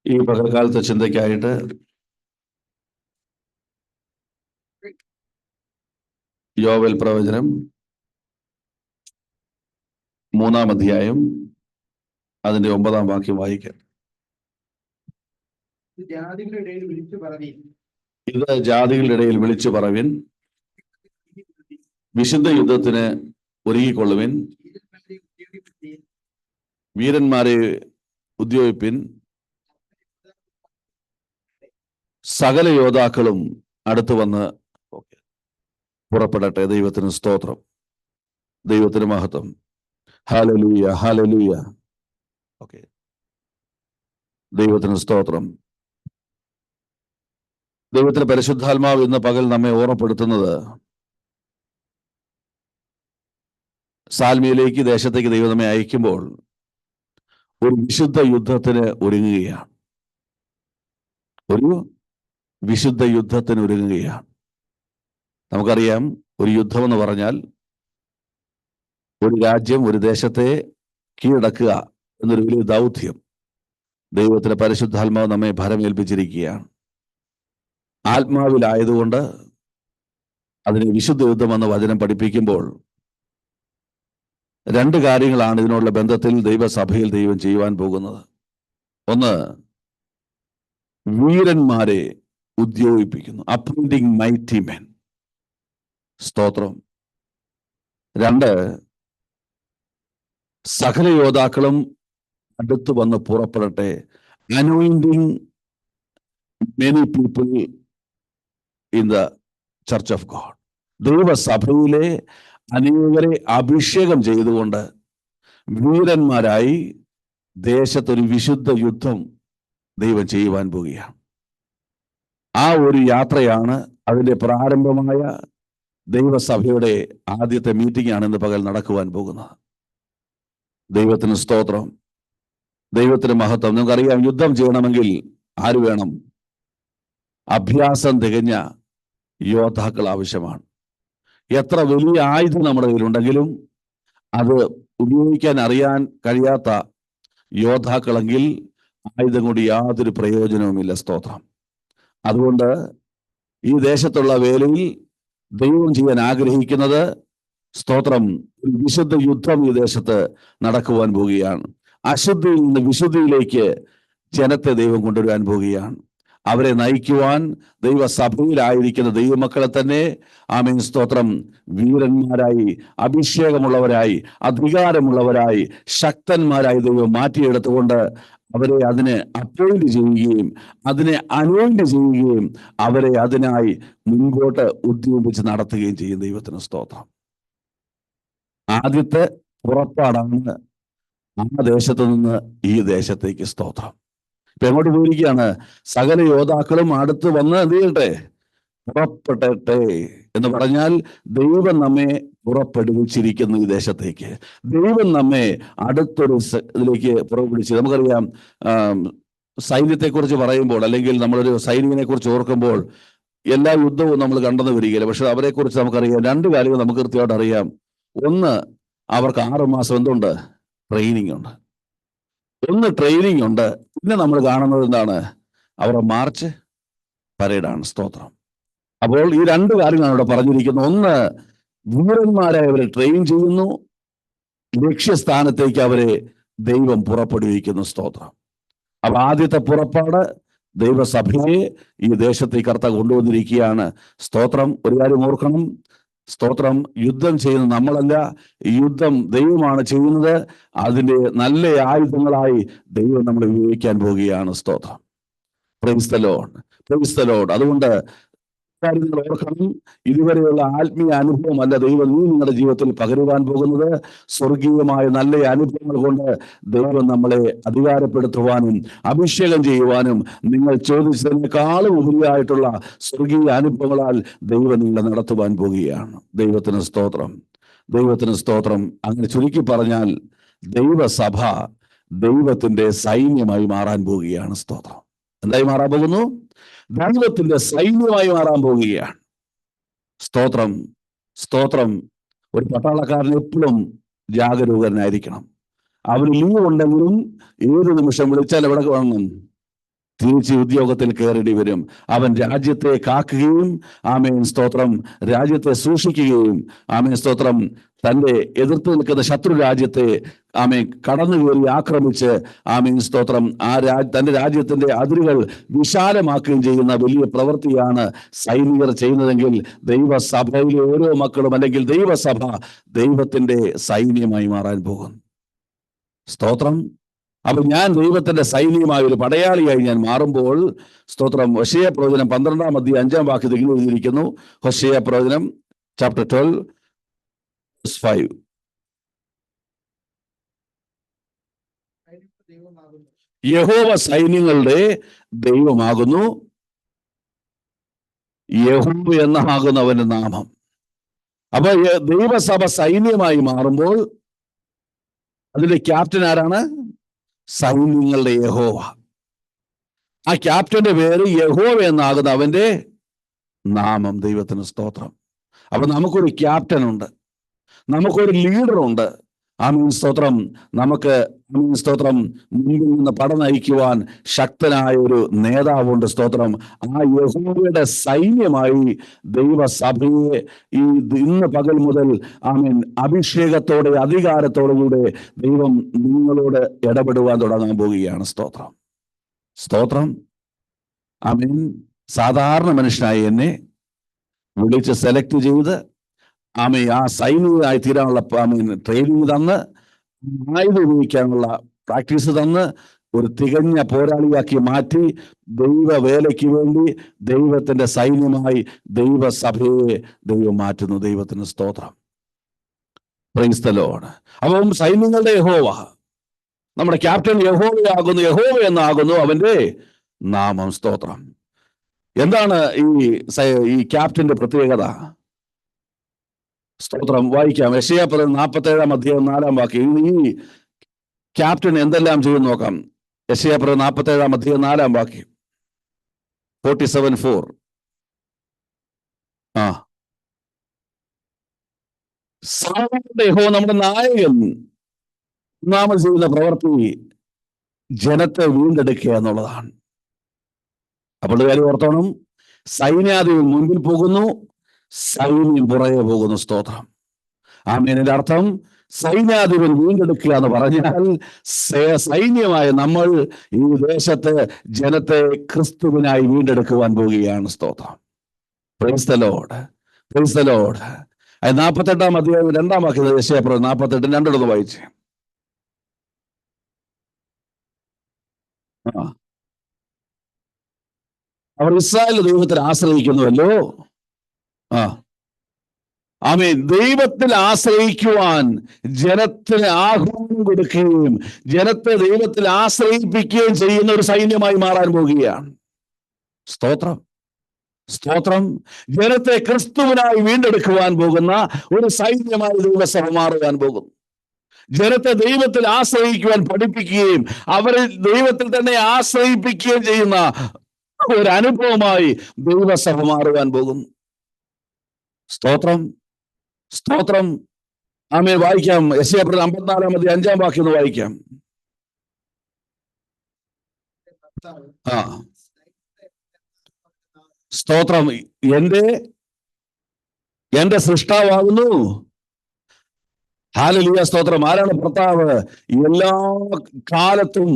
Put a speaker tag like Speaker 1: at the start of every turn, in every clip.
Speaker 1: ഈ പകൽക്കാലത്തെ ചിന്തയ്ക്കായിട്ട് യോവേൽ പ്രവചനം 3-ാം അധ്യായം അതിന്റെ 9-ാം വാക്യം വായിക്കാം.
Speaker 2: ഇത് ജാതികളുടെ ഇടയിൽ
Speaker 1: വിളിച്ചു പറവിൻ, വിശുദ്ധ യുദ്ധത്തിന് ഒരുങ്ങിക്കൊള്ളുവിൻ, വീരന്മാരെ ഉദ്യോഗിപ്പിൻ, സകല യോദ്ധാക്കളും അടുത്തു വന്ന് പുറപ്പെടട്ടെ. ദൈവത്തിന് സ്തോത്രം, ദൈവത്തിന് മഹത്വം. Hallelujah, hallelujah. ഓക്കെ, ദൈവത്തിന് സ്തോത്രം. ദൈവത്തിന്റെ പരിശുദ്ധാത്മാവ് ഇന്ന് പകൽ നമ്മെ ഓർമ്മപ്പെടുത്തുന്നത് സാൽമിയിലേക്ക്, ദേശത്തേക്ക് ദൈവം നമ്മെ അയക്കുമ്പോൾ ഒരു വിശുദ്ധ യുദ്ധത്തിന് ഒരുങ്ങുകയാണ്. ഒരു വിശുദ്ധ യുദ്ധത്തിന് ഒരുങ്ങുകയാണ്. നമുക്കറിയാം, ഒരു യുദ്ധം എന്ന് പറഞ്ഞാൽ ഒരു രാജ്യം, ഒരു ദേശത്തെ കീഴടക്കുക എന്നൊരു വലിയ ദൗത്യം ദൈവത്തിന്റെ പരിശുദ്ധാത്മാവ് നമ്മെ ഭരമേൽപ്പിച്ചിരിക്കുകയാണ്. ആത്മാവിലായതുകൊണ്ട് അതിനെ വിശുദ്ധ യുദ്ധം എന്ന വചനം പഠിപ്പിക്കുമ്പോൾ രണ്ട് കാര്യങ്ങളാണ് ഇതിനുള്ള ബന്ധത്തിൽ ദൈവസഭയിൽ ദൈവം ചെയ്യുവാൻ പോകുന്നത്. ഒന്ന്, വീരന്മാരെ ഉദ്യോഗിപ്പിക്കുന്നു, അപ്പോയിന്റിങ് മൈറ്റി മെൻ. സ്തോത്രം. രണ്ട്, സകല യോദ്ധാക്കളും അടുത്ത് വന്ന് പുറപ്പെടട്ടെ, anointing many people in the church of God. ദൈവസഭയിലെ അനേകരെ അഭിഷേകം ചെയ്തുകൊണ്ട് വീരന്മാരായി ദേശത്തൊരു വിശുദ്ധ യുദ്ധം ദൈവം ചെയ്യുവാൻ പോവുകയാണ്. ആ ഒരു യാത്രയാണ്, അതിൻ്റെ പ്രാരംഭമായ ദൈവസഭയുടെ ആദ്യത്തെ മീറ്റിംഗ് ആണ് ഇന്ന് പകൽ നടക്കുവാൻ പോകുന്നത്. ദൈവത്തിന് സ്തോത്രം, ദൈവത്തിന് മഹത്വം. നിങ്ങൾക്കറിയാം, യുദ്ധം ചെയ്യണമെങ്കിൽ ആര് വേണം? അഭ്യാസം തികഞ്ഞ യോദ്ധാക്കൾ ആവശ്യമാണ്. എത്ര വലിയ ആയുധം നമ്മുടെ കയ്യിലുണ്ടെങ്കിലും അത് ഉപയോഗിക്കാൻ അറിയാൻ കഴിയാത്ത യോദ്ധാക്കളെങ്കിൽ ആയുധം കൊണ്ട് യാതൊരു പ്രയോജനവുമില്ല. സ്തോത്രം. അതുകൊണ്ട് ഈ ദേശത്തുള്ള വേലയിൽ ദൈവം ചെയ്യാൻ ആഗ്രഹിക്കുന്നത്, സ്തോത്രം, ഒരു വിശുദ്ധ യുദ്ധം ഈ ദേശത്ത് നടക്കുവാൻ പോവുകയാണ്. അശുദ്ധിയിൽ നിന്ന് വിശുദ്ധിയിലേക്ക് ജനത്തെ ദൈവം കൊണ്ടുവരാൻ പോവുകയാണ്. അവരെ നയിക്കുവാൻ ദൈവസഭയിലായിരിക്കുന്ന ദൈവമക്കളെ തന്നെ, ആമേൻ, സ്തോത്രം, വീരന്മാരായി, അഭിഷേകമുള്ളവരായി, അധികാരമുള്ളവരായി, ശക്തന്മാരായി ദൈവം മാറ്റിയെടുത്തുകൊണ്ട് അവരെ അതിനെ അപ്പോയിന്റ് ചെയ്യുകയും അതിനെ അനോയിന്റ് ചെയ്യുകയും അവരെ അതിനായി മുൻപോട്ട് ഉദ്യോഗിച്ച് നടത്തുകയും ചെയ്യും. ദൈവത്തിന് സ്തോത്രം. ആദ്യത്തെ പുറപ്പാടാണ് ആ ദേശത്ത് നിന്ന് ഈ ദേശത്തേക്ക്. സ്തോത്രം. ഇപ്പൊ എങ്ങോട്ട് പോയിരിക്കുകയാണ്? സകല യോദ്ധാക്കളും അടുത്ത് വന്ന് എന്ത് ചെയ്യട്ടെ? പുറപ്പെടട്ടെ എന്ന് പറഞ്ഞാൽ ദൈവം നമ്മെ പുറപ്പെടുവിച്ചിരിക്കുന്നു ഈ ദേശത്തേക്ക്. ദൈവം നമ്മെ അടുത്തൊരു ഇതിലേക്ക് പുറപ്പെടുവിച്ചു. നമുക്കറിയാം, സൈന്യത്തെക്കുറിച്ച് പറയുമ്പോൾ, അല്ലെങ്കിൽ നമ്മളൊരു സൈനികനെ കുറിച്ച് ഓർക്കുമ്പോൾ എല്ലാ യുദ്ധവും നമ്മൾ കണ്ടെന്ന് വരികയില്ല. പക്ഷെ അവരെ കുറിച്ച് നമുക്കറിയാം, രണ്ട് കാര്യങ്ങൾ നമുക്ക് കൃത്യമായിട്ട് അറിയാം. ഒന്ന്, അവർക്ക് 6 മാസം എന്തുണ്ട്? ട്രെയിനിങ് ഉണ്ട്. ഒന്ന്, ട്രെയിനിങ് ഉണ്ട്. പിന്നെ നമ്മൾ കാണുന്നത് എന്താണ്? അവരുടെ മാർച്ച് പരേഡാണ്. സ്തോത്രം. അപ്പോൾ ഈ രണ്ട് കാര്യങ്ങളാണ് ഇവിടെ പറഞ്ഞിരിക്കുന്നത്. ഒന്ന്, വീരന്മാരെ അവരെ ട്രെയിൻ ചെയ്യുന്നു, ലക്ഷ്യസ്ഥാനത്തേക്ക് അവരെ ദൈവം പുറപ്പെടുവിക്കുന്നു. സ്തോത്രം. അപ്പൊ ആദ്യത്തെ പുറപ്പാട് ദൈവസഭയെ ഈ ദേശത്തേക്ക് കർത്താവ് കൊണ്ടുവന്നിരിക്കുകയാണ്. സ്തോത്രം. ഒരു കാര്യം ഓർക്കണം, സ്തോത്രം, യുദ്ധം ചെയ്യുന്നത് നമ്മളല്ല, യുദ്ധം ദൈവമാണ് ചെയ്യുന്നത്. അതിൻ്റെ നല്ല ആയുധങ്ങളായി ദൈവം നമ്മൾ ഉപയോഗിക്കാൻ പോവുകയാണ്. സ്തോത്രം. Praise the lord, praise the Lord. അതുകൊണ്ട് കാര്യങ്ങൾ ഓർക്കണം, ഇതുവരെയുള്ള ആത്മീയ അനുഭവമല്ല ദൈവം നിങ്ങളുടെ ജീവിതത്തിൽ പകരുവാൻ പോകുന്നത്. സ്വർഗീയമായ നല്ല അനുഭവങ്ങൾ കൊണ്ട് ദൈവം നമ്മളെ അധികാരപ്പെടുത്തുവാനും അഭിഷേകം ചെയ്യുവാനും നിങ്ങൾ ചോദിച്ചതിനേക്കാളും ഉപരിയായിട്ടുള്ള സ്വർഗീയ അനുഭവങ്ങളാൽ ദൈവം നിങ്ങളെ നടത്തുവാൻ പോവുകയാണ്. ദൈവത്തിന് സ്തോത്രം, ദൈവത്തിന് സ്തോത്രം. അങ്ങനെ ചുരുക്കി പറഞ്ഞാൽ ദൈവസഭ ദൈവത്തിന്റെ സൈന്യമായി മാറാൻ പോവുകയാണ്. സ്തോത്രം. എന്തായി മാറാൻ പോകുന്നു? ദൈവത്തിന്റെ സൈന്യമായി മാറാൻ പോവുകയാണ്. സ്തോത്രം, സ്തോത്രം. ഒരു പട്ടാളക്കാരൻ എപ്പോഴും ജാഗരൂകനായിരിക്കണം. അവന് ലീവ് ഉണ്ടെങ്കിലും ഏത് നിമിഷം വിളിച്ചാൽ എവിടെ വരണം? തിരിച്ച് ഉദ്യോഗത്തിൽ കയറേണ്ടി വരും. അവൻ രാജ്യത്തെ കാക്കുകയും ആമേൻ സ്തോത്രം രാജ്യത്തെ സൂക്ഷിക്കുകയും ആമേൻ സ്തോത്രം തന്റെ എതിർത്ത് നിൽക്കുന്ന ശത്രു രാജ്യത്തെ ആമേൻ കടന്നു കയറി ആക്രമിച്ച് ആമേൻ സ്തോത്രം തന്റെ രാജ്യത്തിന്റെ അതിരുകൾ വിശാലമാക്കുകയും ചെയ്യുന്ന വലിയ പ്രവൃത്തിയാണ് സൈനികർ ചെയ്യുന്നതെങ്കിൽ ദൈവസഭയിലെ ഓരോ മക്കളും അല്ലെങ്കിൽ ദൈവസഭ ദൈവത്തിന്റെ സൈന്യമായി മാറാൻ പോകുന്നു. സ്തോത്രം. അപ്പൊ ഞാൻ ദൈവത്തിന്റെ സൈന്യമായ ഒരു പടയാളിയായി ഞാൻ മാറുമ്പോൾ സ്തോത്രം ഹോശേയ പ്രവചനം 12-ാം അധ്യായം 5-ാം വാക്യത്തിൽ ഇങ്ങനെ എഴുതിയിരിക്കുന്നു. ഹോശേയ പ്രവചനം ചാപ്റ്റർ 12:5. യഹോവ സൈന്യങ്ങളുടെ ദൈവമാകുന്നു, യഹോവ എന്നാകുന്നു അവന്റെ നാമം. അപ്പൊ ദൈവസഭ സൈന്യമായി മാറുമ്പോൾ അതിന്റെ ക്യാപ്റ്റൻ ആരാണ്? സൈന്യങ്ങളുടെ യഹോവ. ആ ക്യാപ്റ്റന്റെ പേര് യഹോവ എന്നാകുന്ന അവന്റെ നാമം. ദൈവത്തിന് സ്തോത്രം. അപ്പൊ നമുക്കൊരു ക്യാപ്റ്റൻ ഉണ്ട്, നമുക്കൊരു ലീഡറുണ്ട്. ആമീൻ സ്തോത്രം. നമുക്ക് ആമീൻ സ്തോത്രം മുൻപിൽ നിന്ന് പട നയിക്കുവാൻ ശക്തനായ ഒരു നേതാവുണ്ട്. സ്തോത്രം. ആ യഹോവയുടെ സൈന്യമായി ദൈവസഭയെ ഇന്ന് പകൽ മുതൽ ആമീൻ അഭിഷേകത്തോടെ അധികാരത്തോടുകൂടെ ദൈവം നിങ്ങളോട് ഇടപെടുവാൻ തുടങ്ങാൻ പോവുകയാണ്. സ്തോത്രം. സ്തോത്രം. ആമീൻ. സാധാരണ മനുഷ്യനായി എന്നെ വിളിച്ച് സെലക്ട് ചെയ്ത് ആ സൈനികനായി തീരാനുള്ള ട്രെയിനിങ് തന്ന് ആയുധം ഉപയോഗിക്കാനുള്ള പ്രാക്ടീസ് തന്ന് ഒരു തികഞ്ഞ പോരാളിയാക്കി മാറ്റി ദൈവവേലയ്ക്ക് വേണ്ടി ദൈവത്തിന്റെ സൈന്യമായി ദൈവസഭയെ ദൈവം മാറ്റുന്നു. ദൈവത്തിന് സ്തോത്രം. Praise the Lord. അപ്പം സൈന്യങ്ങളുടെ യഹോവ, നമ്മുടെ ക്യാപ്റ്റൻ യഹോവയാകുന്നു, യഹോവ എന്നാകുന്നു അവന്റെ നാമം. സ്തോത്രം. എന്താണ് ഈ ക്യാപ്റ്റന്റെ പ്രത്യേകത? സ്തോത്രം. വായിക്കാം. യെശയ്യാ 47-ാം അധ്യായം 4-ാം വാക്യം. ഈ ക്യാപ്റ്റൻ എന്തെല്ലാം ചെയ്യും നോക്കാം. യെശയ്യാ 47-ാം അധ്യായം 4-ാം വാക്യം. 47:4. യഹോവ നമ്മുടെ നായകൻ ഒന്നാമത് ചെയ്യുന്ന പ്രവൃത്തി ജനത്തെ വീണ്ടെടുക്കുക എന്നുള്ളതാണ്. അപ്പോൾ കാര്യം ഓർത്തോണം, സൈന്യാധിപൻ മുൻപിൽ പോകുന്നു, സൈന്യം പുറകെ പോകുന്നു. സ്തോത്രം. ആമേനിന്റെ അർത്ഥം സൈന്യാധിപൻ വീണ്ടെടുക്കുക എന്ന് പറഞ്ഞാൽ സൈന്യമായ നമ്മൾ ഈ ദേശത്ത് ജനത്തെ ക്രിസ്തുവിനായി വീണ്ടെടുക്കുവാൻ പോവുകയാണ്. സ്തോത്രം. Praise the lord. Praise the Lord. 48-ാം അധ്യായം 2-ാം വാക്യം. യെശയ്യാ 48:2 വായിച്ചേ. അവർ ഇസ്രായേൽ ദൈവത്തിൽ ആശ്രയിക്കുന്നുവല്ലോ. ആമേൻ. ദൈവത്തിൽ ആശ്രയിക്കുവാൻ ജനത്തിന് ആഹ്വാനം കൊടുക്കുകയും ജനത്തെ ദൈവത്തിൽ ആശ്രയിപ്പിക്കുകയും ചെയ്യുന്ന ഒരു സൈന്യമായി മാറാൻ പോവുകയാണ്. സ്തോത്രം. സ്തോത്രം. ജനത്തെ ക്രിസ്തുവിനായി വീണ്ടെടുക്കുവാൻ പോകുന്ന ഒരു സൈന്യമായി ദൈവസഭ മാറുവാൻ പോകുന്നു. ജനത്തെ ദൈവത്തിൽ ആശ്രയിക്കുവാൻ പഠിപ്പിക്കുകയും അവരെ ദൈവത്തിൽ തന്നെ ആശ്രയിപ്പിക്കുകയും ചെയ്യുന്ന ഒരു അനുഭവമായി ദൈവസഭ മാറുവാൻ പോകുന്നു. സ്തോത്രം. സ്തോത്രം. ആമേൻ. വായിക്കാം. യെശയ്യാ 54-ാം അധ്യായം 5-ാം വാക്യം ഒന്ന് വായിക്കാം. സ്തോത്രം. എന്റെ സൃഷ്ടാവാകുന്നു. ഹല്ലേലൂയ. സ്തോത്രം. ആരാണ് ഭർത്താവ്? എല്ലാ കാലത്തും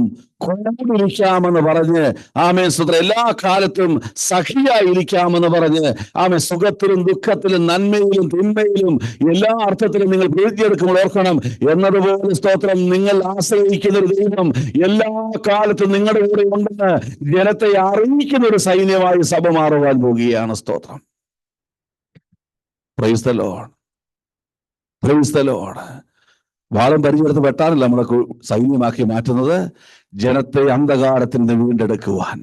Speaker 1: കൊണ്ടിരിക്കാമെന്ന് പറഞ്ഞ് ആമേൻ സ്തോത്രം. എല്ലാ കാലത്തും സഖിയായിരിക്കാമെന്ന് പറഞ്ഞ് ആമേൻ സുഖത്തിലും ദുഃഖത്തിലും നന്മയിലും തിന്മയിലും എല്ലാ അർത്ഥത്തിലും നിങ്ങൾ പ്രതിജ്ഞയെടുക്കുമ്പോൾ ഓർക്കണം, എന്നതുപോലെ സ്തോത്രം നിങ്ങൾ ആശ്രയിക്കുന്ന ഒരു ദൈവം എല്ലാ കാലത്തും നിങ്ങളുടെ കൂടെ ഉണ്ടെന്ന് ജനത്തെ അറിയിക്കുന്ന ഒരു സൈന്യമായി സഭ മാറുവാൻ പോകുകയാണ്. സ്തോത്രം. Praise the lord. Praise the Lord. വാളും പരിചയമെടുത്ത് വെട്ടാനല്ല നമ്മളെ സൈന്യമാക്കി മാറ്റുന്നത്. ജനത്തെ അന്ധകാരത്തിൽ നിന്ന് വീണ്ടെടുക്കുവാൻ,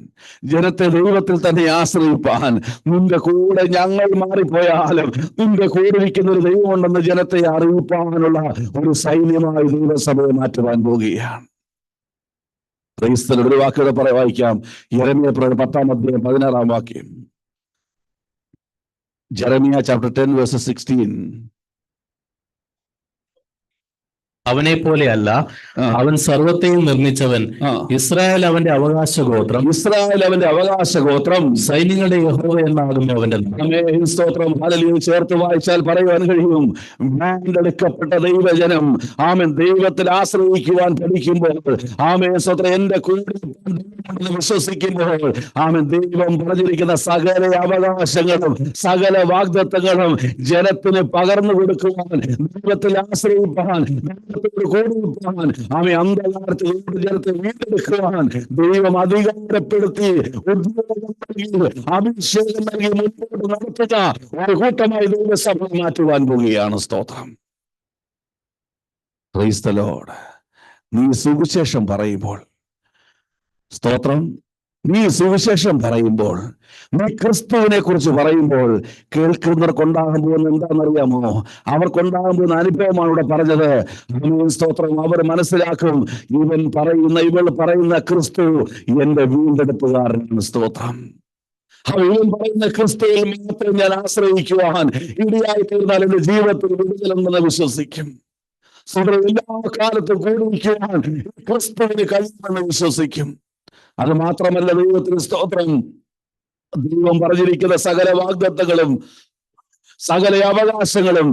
Speaker 1: ജനത്തെ ദൈവത്തിൽ തന്നെ ആശ്രയിപ്പാൻ, നിന്റെ കൂടെ ഞങ്ങൾ മാറിപ്പോയാലും നിന്റെ കൂടെ ഇരിക്കുന്ന ഒരു ദൈവമുണ്ടെന്ന് ജനത്തെ അറിയിപ്പാനുള്ള ഒരു സൈന്യമായി ദൈവസഭയെ മാറ്റുവാൻ പോവുകയാണ്. Price the Lord. ഒരു വാക്കുകൂടെ വായിക്കാം. യെരമ്യാ 10-ാം അധ്യായം 16-ാം വാക്യം. Jeremiah chapter 10 verse 16.
Speaker 2: അവനെ പോലെയല്ല,
Speaker 1: ആ,
Speaker 2: അവൻ സർവത്തെയും നിർമ്മിച്ചവൻ.
Speaker 1: ആ.
Speaker 2: ഇസ്രായേൽ അവന്റെ അവകാശ ഗോത്രം,
Speaker 1: ഇസ്രായേൽ അവന്റെ അവകാശ ഗോത്രം.
Speaker 2: സൈന്യങ്ങളുടെ യഹോവ എന്നാകുന്നു അവന്റെ നാമം.
Speaker 1: ആമേൻ, സ്തോത്രം. ഹല്ലേലൂയ. ചേർത്ത് വായിച്ചാൽ പറയുവാൻ കഴിയും, വീണ്ടെടുക്കപ്പെട്ട ദൈവജനം ആമേൻ ദൈവത്തിൽ ആശ്രയിക്കുവാൻ പഠിക്കുമ്പോൾ, ആമേൻ സ്തോത്രം, എന്റെ കൂടെ വിശ്വസിക്കുമ്പോൾ, ആമേൻ ദൈവം പറഞ്ഞിരിക്കുന്ന സകല അവകാശങ്ങളും സകല വാഗ്ദത്തങ്ങളും ജനത്തിന് പകർന്നു കൊടുക്കുവാൻ, ദൈവത്തിൽ ആശ്രയിപ്പാൻ, ദൈവത്തോട് കൂടിയിരിപ്പാൻ, ആമേൻ അന്ധകാരത്തിൽ ജനത്തെ വീണ്ടെടുക്കുവാൻ ദൈവം അധികാരപ്പെടുത്തി ഉദ്യോഗം നൽകി അഭിഷേകം നൽകി മുൻപോട്ട് നടത്തുക ഒരു കൂട്ടമായി ദൈവസഭ മാറ്റുവാൻ പോവുകയാണ്. സ്തോത്രം. Praise the Lord. നീ സുവിശേഷം പറയുമ്പോൾ, സ്തോത്രം, നീ സുവിശേഷം പറയുമ്പോൾ, നീ ക്രിസ്തുവിനെ കുറിച്ച് പറയുമ്പോൾ കേൾക്കുന്നവർക്കുണ്ടാകാൻ പോകുന്ന എന്താണെന്നറിയാമോ? അവർക്കുണ്ടാകാൻ പോകുന്ന അനുഭവമാണ് ഇവിടെ പറഞ്ഞത്. സ്തോത്രം. അവർ മനസ്സിലാക്കും, ഇവൾ പറയുന്ന ക്രിസ്തു എന്റെ വീണ്ടെടുപ്പുകാരനാണ്. സ്തോത്രം. ഇവൻ പറയുന്ന ക്രിസ്തുവിൽ മാത്രം ഞാൻ ആശ്രയിക്കുവാൻ ഇടയായി തീർന്നാൽ എന്റെ ജീവിതത്തിൽ വിടുതലെന്ന് വിശ്വസിക്കും. എല്ലാ കാലത്തും കൂടിയിരിക്കുവാൻ ക്രിസ്തുവിന് കഴിയുമെന്ന് വിശ്വസിക്കും. അത് മാത്രമല്ല, ദൈവത്തിന് സ്തോത്രം, ദൈവം പറഞ്ഞിരിക്കുന്ന സകല വാഗ്ദത്തങ്ങളും സകല അവകാശങ്ങളും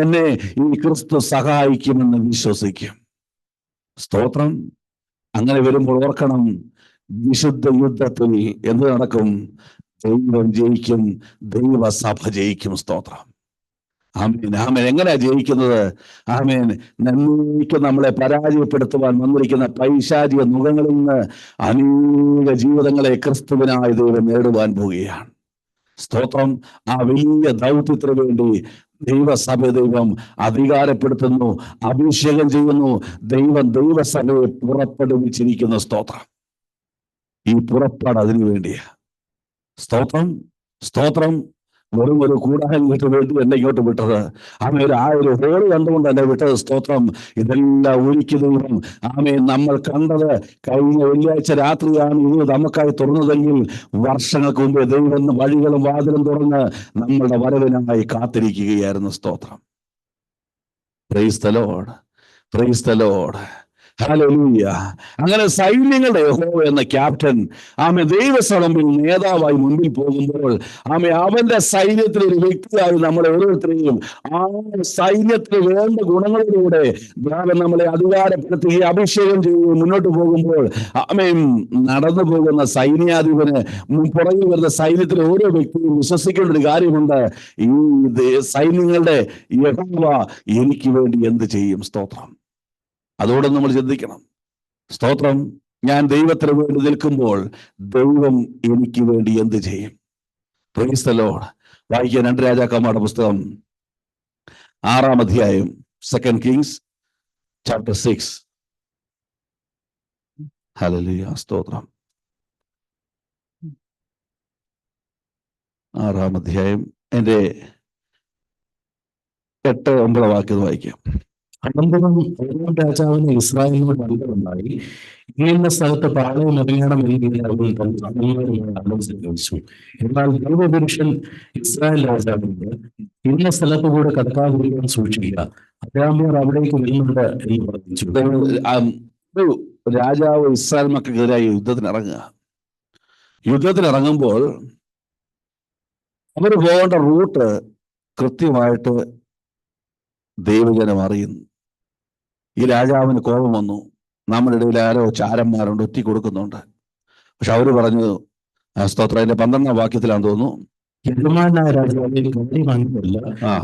Speaker 1: എന്നെ ഈ ക്രിസ്തു സഹായിക്കുമെന്ന് വിശ്വസിക്കും. സ്തോത്രം. അങ്ങനെ വരുമ്പോൾ ഓർക്കണം, വിശുദ്ധ യുദ്ധത്തിൽ എന്ത് നടക്കും? ദൈവം ജയിക്കും, ദൈവസഭ ജയിക്കും. സ്തോത്രം. ആമേൻ. ആമേൻ. എങ്ങനെയാ ജയിക്കുന്നത്? ആമേൻ. നമ്മളെ പരാജയപ്പെടുത്തുവാൻ വന്നിരിക്കുന്ന പൈശാചിക മുഖങ്ങളിൽ നിന്ന് അനേക ജീവിതങ്ങളെ ക്രിസ്തുവിനായി ദൈവം നേടുവാൻ പോവുകയാണ്. സ്തോത്രം. ആ വലിയ ദൗത്യത്തിന് വേണ്ടി ദൈവം അധികാരപ്പെടുത്തുന്നു, അഭിഷേകം ചെയ്യുന്നു. ദൈവസഭയെ പുറപ്പെടുവിച്ചിരിക്കുന്നു. സ്തോത്രം. ഈ പുറപ്പാട് അതിനു വേണ്ടിയാ. സ്തോത്രം. സ്തോത്രം. വെറും ഒരു കൂടാരം വേണ്ടി എന്നെ ഇങ്ങോട്ട് വിട്ടത്. ആമേൻ. ആ ഒരു ഹോള് കണ്ടുകൊണ്ട് എന്നെ വിട്ടത്. സ്തോത്രം. ഇതെല്ലാം ഒരിക്കലും ആമേൻ നമ്മൾ കണ്ടത് കഴിഞ്ഞ വെള്ളിയാഴ്ച രാത്രിയാണ് ഇത് നമുക്കായി തുറന്നതെങ്കിൽ, വർഷങ്ങൾക്ക് മുമ്പേ ദൈവം വഴികളും വാതിലും തുറന്ന് നമ്മളുടെ വരവിനായി കാത്തിരിക്കുകയായിരുന്നു. സ്തോത്രം. Praise the lord. Praise the Lord. Hallelujah. അങ്ങനെ സൈന്യങ്ങളുടെ യഹോവ എന്ന ക്യാപ്റ്റൻ ദൈവസഭയിൽ നേതാവായി മുൻപിൽ പോകുമ്പോൾ അവന്റെ സൈന്യത്തിലെ ഒരു വ്യക്തിയായി നമ്മളെ ഓരോരുത്തരെയും ആ സൈന്യത്തിന് വേണ്ട ഗുണങ്ങളിലൂടെ നമ്മളെ അധികാരപ്പെടുത്തുകയും അഭിഷേകം ചെയ്യുകയും മുന്നോട്ട് പോകുമ്പോൾ നടന്നു പോകുന്ന സൈന്യാധിപന് പുറകെ വരുന്ന സൈന്യത്തിലെ ഓരോ വ്യക്തിയും വിശ്വസിക്കേണ്ട ഒരു കാര്യമുണ്ട്. ഈ സൈന്യങ്ങളുടെ യഹോവ എനിക്ക് വേണ്ടി എന്ത് ചെയ്യും? സ്തോത്രം. അതോടെ നമ്മൾ ചിന്തിക്കണം. സ്തോത്രം. ഞാൻ ദൈവത്തിന് വേണ്ടി നിൽക്കുമ്പോൾ ദൈവം എനിക്ക് വേണ്ടി എന്ത് ചെയ്യും? Price the Lord. വായിക്കാൻ 2 രാജാക്കന്മാരുടെ പുസ്തകം 6-ാം അധ്യായം, 2 Kings chapter 6. ഹല്ലേലൂയ. സ്തോത്രം. 6-ാം അധ്യായം എൻ്റെ 8-9 വാക്യം വായിക്കാം.
Speaker 2: അനന്തരം രാജാവിന് ഇസ്രായേലിനോട് അന്തരമുണ്ടായി, ഇന്ന സ്ഥലത്ത് പാളയം ഇറങ്ങണമെന്ന് അവൻ ആലോചിച്ചു. എന്നാൽ ദൈവപുരുഷൻ ഇസ്രായേൽ രാജാവിനോട്, ഇന്ന സ്ഥലത്ത് കൂടെ കടക്കാതിരിക്കാൻ സൂക്ഷിക്കുക, അരാമ്യർ അവിടേക്ക് വരുന്നുണ്ട് എന്ന് പറഞ്ഞു.
Speaker 1: രാജാവ് ഇസ്രായേൽ മക്കൾക്കെതിരായി യുദ്ധത്തിനിറങ്ങുമ്പോൾ അവർ പോകേണ്ട റൂട്ട് കൃത്യമായിട്ട് ദൈവജനം അറിയുന്നു. ഈ രാജാവിന് കോപം വന്നു. നമ്മുടെ ഇടയിൽ ആരോ ചാരന്മാരുണ്ട്, ഒറ്റി കൊടുക്കുന്നുണ്ട്. പക്ഷെ അവര് പറഞ്ഞു, സ്തോത്രം, അതിന്റെ 12-ാം വാക്യത്തിലാന്ന് തോന്നുന്നു,
Speaker 2: യജമാനായ രാജാവിനെ കണ്ടി വാങ്ങിയല്ല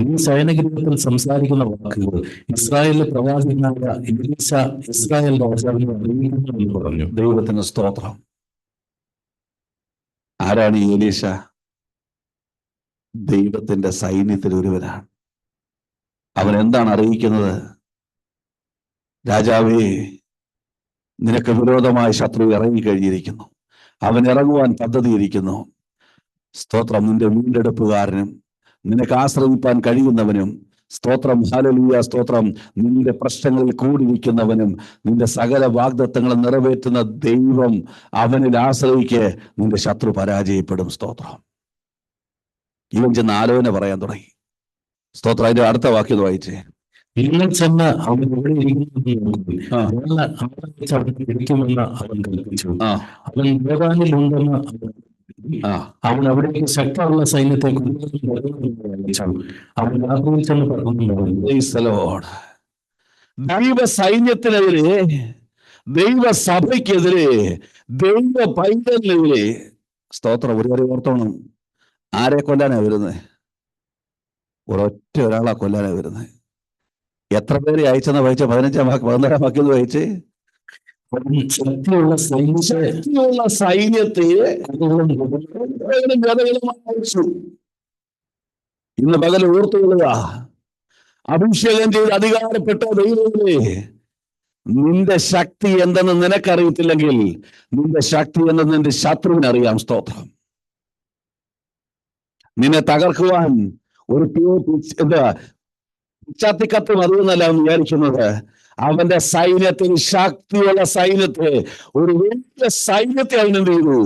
Speaker 2: ഈ സൈനഗൃഹത്തിൽ സംസാരിക്കുന്ന വാക്കുകൾ ഇസ്രായേലിലെ പ്രവാചകനായ എലീശ ഇസ്രായേൽ രാജാവിനെ അറിയിക്കുന്നു എന്ന് പറഞ്ഞു.
Speaker 1: ദൈവത്തിന് സ്തോത്രം. ആരാണ് ഈ എലീശ? ദൈവത്തിന്റെ സൈന്യത്തിൽ ഒരുവനാണ്. അവൻ എന്താണ് അറിയിക്കുന്നത്? രാജാവേ, നിനക്ക് വിരോധമായ ശത്രു ഇറങ്ങിക്കഴിഞ്ഞിരിക്കുന്നു, അവൻ ഇറങ്ങുവാൻ പദ്ധതിയിരിക്കുന്നു. സ്തോത്രം. നിന്റെ വീണ്ടെടുപ്പുകാരനും നിനക്ക് ആശ്രയിപ്പാൻ കഴിയുന്നവനും, സ്തോത്രം, ഹല്ലേലൂയ, സ്തോത്രം, നിന്റെ പ്രശ്നങ്ങളിൽ കൂടിയിരിക്കുന്നവനും നിന്റെ സകല വാഗ്ദത്തങ്ങളും നിറവേറ്റുന്ന ദൈവം, അവനിൽ ആശ്രയിക്ക്, നിന്റെ ശത്രു പരാജയപ്പെടും. സ്തോത്രം. ഇവൻ ചെന്ന് ആലോചന പറയാൻ തുടങ്ങി. സ്തോത്രം. അതിന്റെ അടുത്ത വാക്യം വായിച്ചേ.
Speaker 2: നിങ്ങൾ ചെന്ന് അവൻ എവിടെ ഇരിക്കുന്നു നോക്കി
Speaker 1: ആ.
Speaker 2: അവിടെ വെച്ച് അവനെ പിടിക്കുമെന്ന് അവൻ കൽപ്പിച്ചു.
Speaker 1: ആ.
Speaker 2: അവൻ യോർദാനിൽ ഉണ്ടെന്ന്
Speaker 1: ആ.
Speaker 2: അവൻ അവിടേക്ക് ശക്തമുള്ള സൈന്യത്തെ അയച്ചു. അവൻ രാത്രിയിൽ ചെന്ന് പറഞ്ഞു,
Speaker 1: Praise the Lord. ദൈവ സൈന്യത്തിനെതിരെ, ദൈവസഭയ്ക്കെതിരെ, ദൈവ പൈതലിനെതിരെ സ്തോത്രം. ഒരു കാര്യം ഓർത്തോണം, ആരെ കൊല്ലാനാ വരുന്നത്? ഒരൊറ്റ ഒരാളാ കൊല്ലാനാ വരുന്നത്. എത്ര പേര് അയച്ചെന്ന് വായിച്ച? 14 വാക്യം വായിച്ചേ.
Speaker 2: ശക്തിയുള്ള
Speaker 1: സൈന്യത്തെ അയച്ചു. ഇന്ന് പകൽ ഓർത്തുകൊള്ളുക, അഭിഷേകം ചെയ്ത് അധികാരപ്പെട്ട ദൈവമേ, നിന്റെ ശക്തി എന്തെന്ന് നിനക്കറിയത്തില്ലെങ്കിൽ നിന്റെ ശക്തി എന്തെന്ന് നിന്റെ ശത്രുവിനറിയാം. സ്തോത്രം. നിന്നെ തകർക്കുവാൻ ഒരു പിച്ചാത്തിക്കത്ത് മതിയെന്നല്ല വിചാരിക്കുന്നത്. അവന്റെ സൈന്യത്തിന്, ശക്തിയുള്ള സൈന്യത്തെ, ഒരു വലിയ സൈന്യത്തെ അവനെന്ത് ചെയ്തു?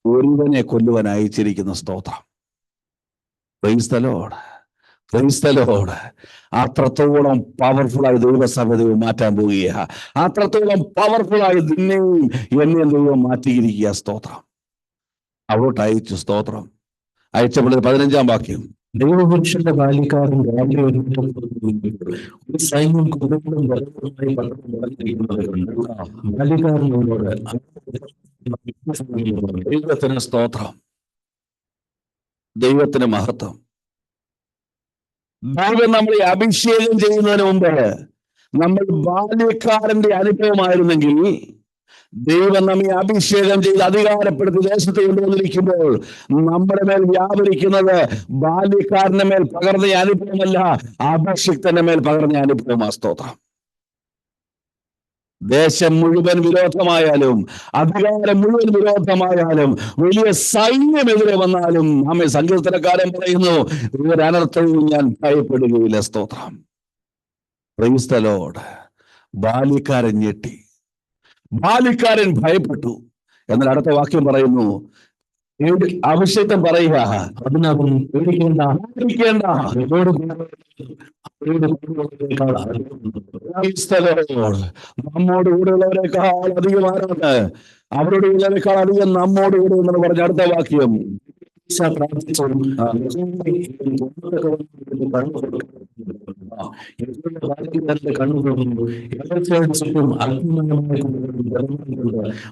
Speaker 1: ഒരുവനെ കൊല്ലുവാൻ അയച്ചിരിക്കുന്ന. സ്തോത്രം. Praise the lord. Praise the Lord. അത്രത്തോളം പവർഫുള്ളായി ദൈവസഭ ദൈവം മാറ്റാൻ പോവുകയാണ്. അത്രത്തോളം പവർഫുള്ളായി നിന്നെയും എന്നെയും ദൈവം മാറ്റിയിരിക്കുക. സ്തോത്രം. അവിടോട്ട് അയച്ചു. സ്തോത്രം. അയച്ചപ്പോൾ 15 വാക്യം.
Speaker 2: ദൈവപുരുഷന്റെ ബാല്യക്കാരൻ രാവിലെ ഒരു സൈന്യം കുതിരകളും ബലവുമായി വളർന്നിരിക്കുന്നത് കണ്ട് ബാല്യക്കാരനോട്
Speaker 1: ദൈവത്തിന് സ്തോത്രം. ദൈവത്തിന് മഹത്വം. ദൈവം നമ്മളെ അഭിഷേകം ചെയ്യുന്നതിന് മുമ്പ് നമ്മൾ ബാല്യക്കാരന്റെ അനുഭവമായിരുന്നെങ്കിൽ, ദൈവം നമ്മെ അഭിഷേകം ചെയ്ത് അധികാരപ്പെടുത്തി ദേശത്ത് കൊണ്ടുവന്നിരിക്കുമ്പോൾ നമ്മുടെ മേൽ വ്യാപരിക്കുന്നത് ബാല്യക്കാരന്റെ മേൽ പകർന്ന അനുഭവമല്ല, അഭിഷിക്തന്റെ മേൽ പകർന്ന അനുഭവമാ. സ്തോത്രം. ദേശം മുഴുവൻ വിരോധമായാലും, അധികാരം മുഴുവൻ വിരോധമായാലും, വലിയ സൈന്യമെതിരെ വന്നാലും, നമ്മെ സങ്കീർത്തനക്കാരൻ പറയുന്നു, ഒരനർത്ഥവും ഞാൻ ഭയപ്പെടുകയില്ല. സ്തോത്രം. Praise the Lord. ബാല്യക്കാരൻ ഞെട്ടി, ബാല്യക്കാരൻ ഭയപ്പെട്ടു. എന്നാൽ അടുത്ത വാക്യം പറയുന്നു, അഭിഷേകം പറയുക,
Speaker 2: അതിനവൻ പേടിക്കേണ്ട,
Speaker 1: നമ്മോട് കൂടെയുള്ളവരെക്കാൾ അധികം ആരാണ്? അവരുടെ ഉള്ളവരെക്കാൾ അധികം നമ്മോട് കൂടെ ഉണ്ടെന്ന് പറഞ്ഞ അടുത്ത വാക്യം.